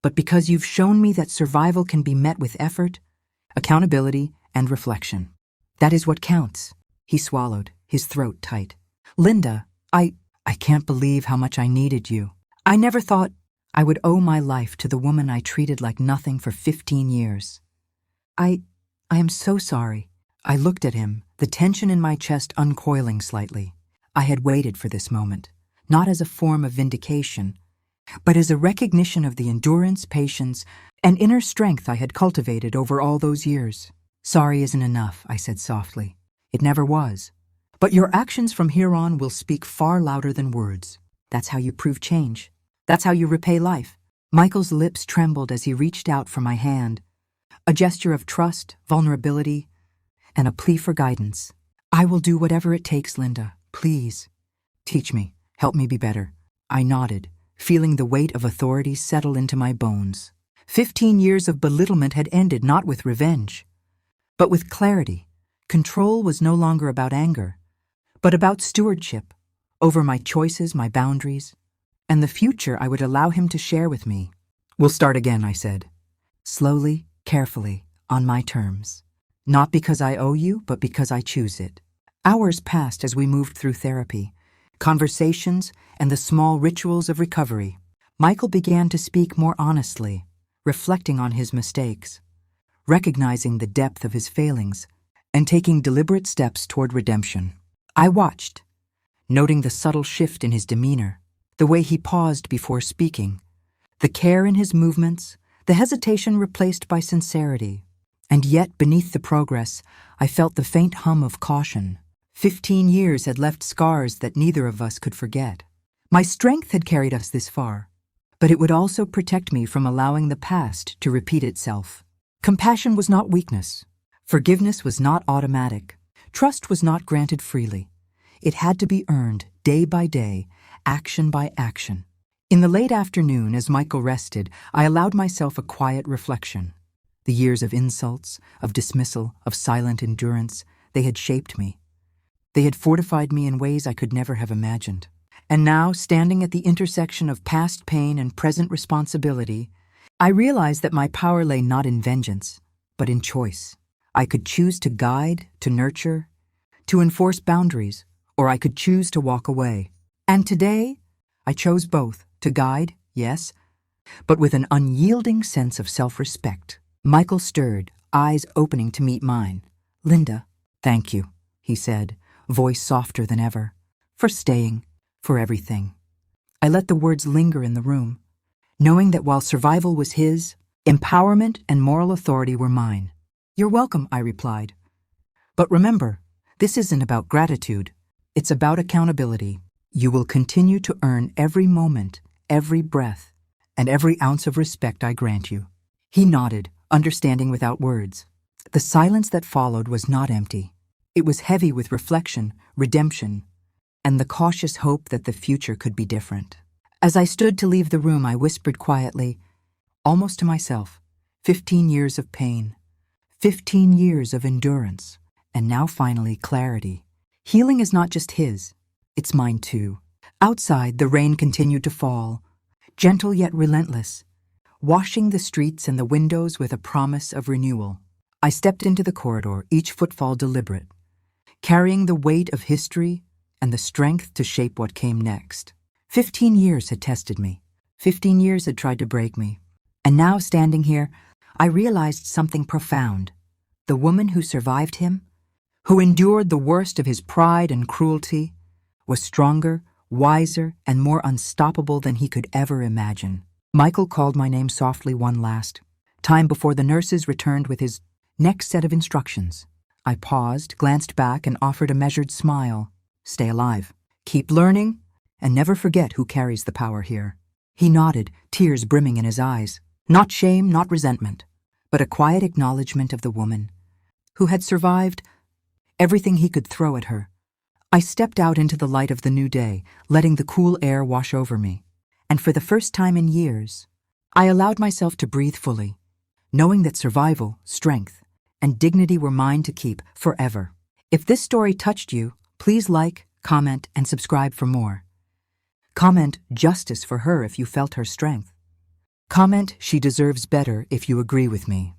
but because you've shown me that survival can be met with effort, accountability, and reflection." That is what counts. He swallowed, his throat tight. Linda, I can't believe how much I needed you. I never thought I would owe my life to the woman I treated like nothing for 15 years. I am so sorry. I looked at him, the tension in my chest uncoiling slightly. I had waited for this moment, not as a form of vindication, but as a recognition of the endurance, patience, and inner strength I had cultivated over all those years. Sorry isn't enough, I said softly. It never was. But your actions from here on will speak far louder than words. That's how you prove change. That's how you repay life. Michael's lips trembled as he reached out for my hand, a gesture of trust, vulnerability, and a plea for guidance. I will do whatever it takes, Linda. Please. Teach me. Help me be better. I nodded, feeling the weight of authority settle into my bones. 15 years of belittlement had ended not with revenge, but with clarity. Control was no longer about anger, but about stewardship over my choices, my boundaries, and the future I would allow him to share with me. We'll start again, I said. Slowly, carefully, on my terms. Not because I owe you, but because I choose it. Hours passed as we moved through therapy, conversations, and the small rituals of recovery. Michael began to speak more honestly, reflecting on his mistakes, recognizing the depth of his failings, and taking deliberate steps toward redemption. I watched, noting the subtle shift in his demeanor, the way he paused before speaking, the care in his movements, the hesitation replaced by sincerity. And yet, beneath the progress, I felt the faint hum of caution. 15 years had left scars that neither of us could forget. My strength had carried us this far, but it would also protect me from allowing the past to repeat itself. Compassion was not weakness. Forgiveness was not automatic. Trust was not granted freely. It had to be earned day by day, action by action. In the late afternoon, as Michael rested, I allowed myself a quiet reflection. The years of insults, of dismissal, of silent endurance, they had shaped me. They had fortified me in ways I could never have imagined. And now, standing at the intersection of past pain and present responsibility, I realized that my power lay not in vengeance, but in choice. I could choose to guide, to nurture, to enforce boundaries, or I could choose to walk away. And today, I chose both, to guide, yes, but with an unyielding sense of self-respect. Michael stirred, eyes opening to meet mine. Linda, thank you, he said, voice softer than ever, for staying, for everything. I let the words linger in the room, knowing that while survival was his, empowerment and moral authority were mine. You're welcome, I replied. But remember, this isn't about gratitude. It's about accountability. You will continue to earn every moment, every breath, and every ounce of respect I grant you. He nodded, understanding without words. The silence that followed was not empty. It was heavy with reflection, redemption, and the cautious hope that the future could be different. As I stood to leave the room, I whispered quietly, almost to myself, 15 years of pain, 15 years of endurance, and now finally clarity. Healing is not just his, it's mine too. Outside, the rain continued to fall, gentle yet relentless, washing the streets and the windows with a promise of renewal. I stepped into the corridor, each footfall deliberate, carrying the weight of history and the strength to shape what came next. 15 years had tested me. 15 years had tried to break me. And now, standing here, I realized something profound. The woman who survived him, who endured the worst of his pride and cruelty, was stronger, wiser, and more unstoppable than he could ever imagine. Michael called my name softly one last time before the nurses returned with his next set of instructions. I paused, glanced back, and offered a measured smile. Stay alive, keep learning, and never forget who carries the power here. He nodded, tears brimming in his eyes. Not shame, not resentment, but a quiet acknowledgement of the woman who had survived everything he could throw at her. I stepped out into the light of the new day, letting the cool air wash over me. And for the first time in years, I allowed myself to breathe fully, knowing that survival, strength, and dignity were mine to keep forever. If this story touched you, please like, comment, and subscribe for more. Comment justice for her if you felt her strength. Comment she deserves better if you agree with me.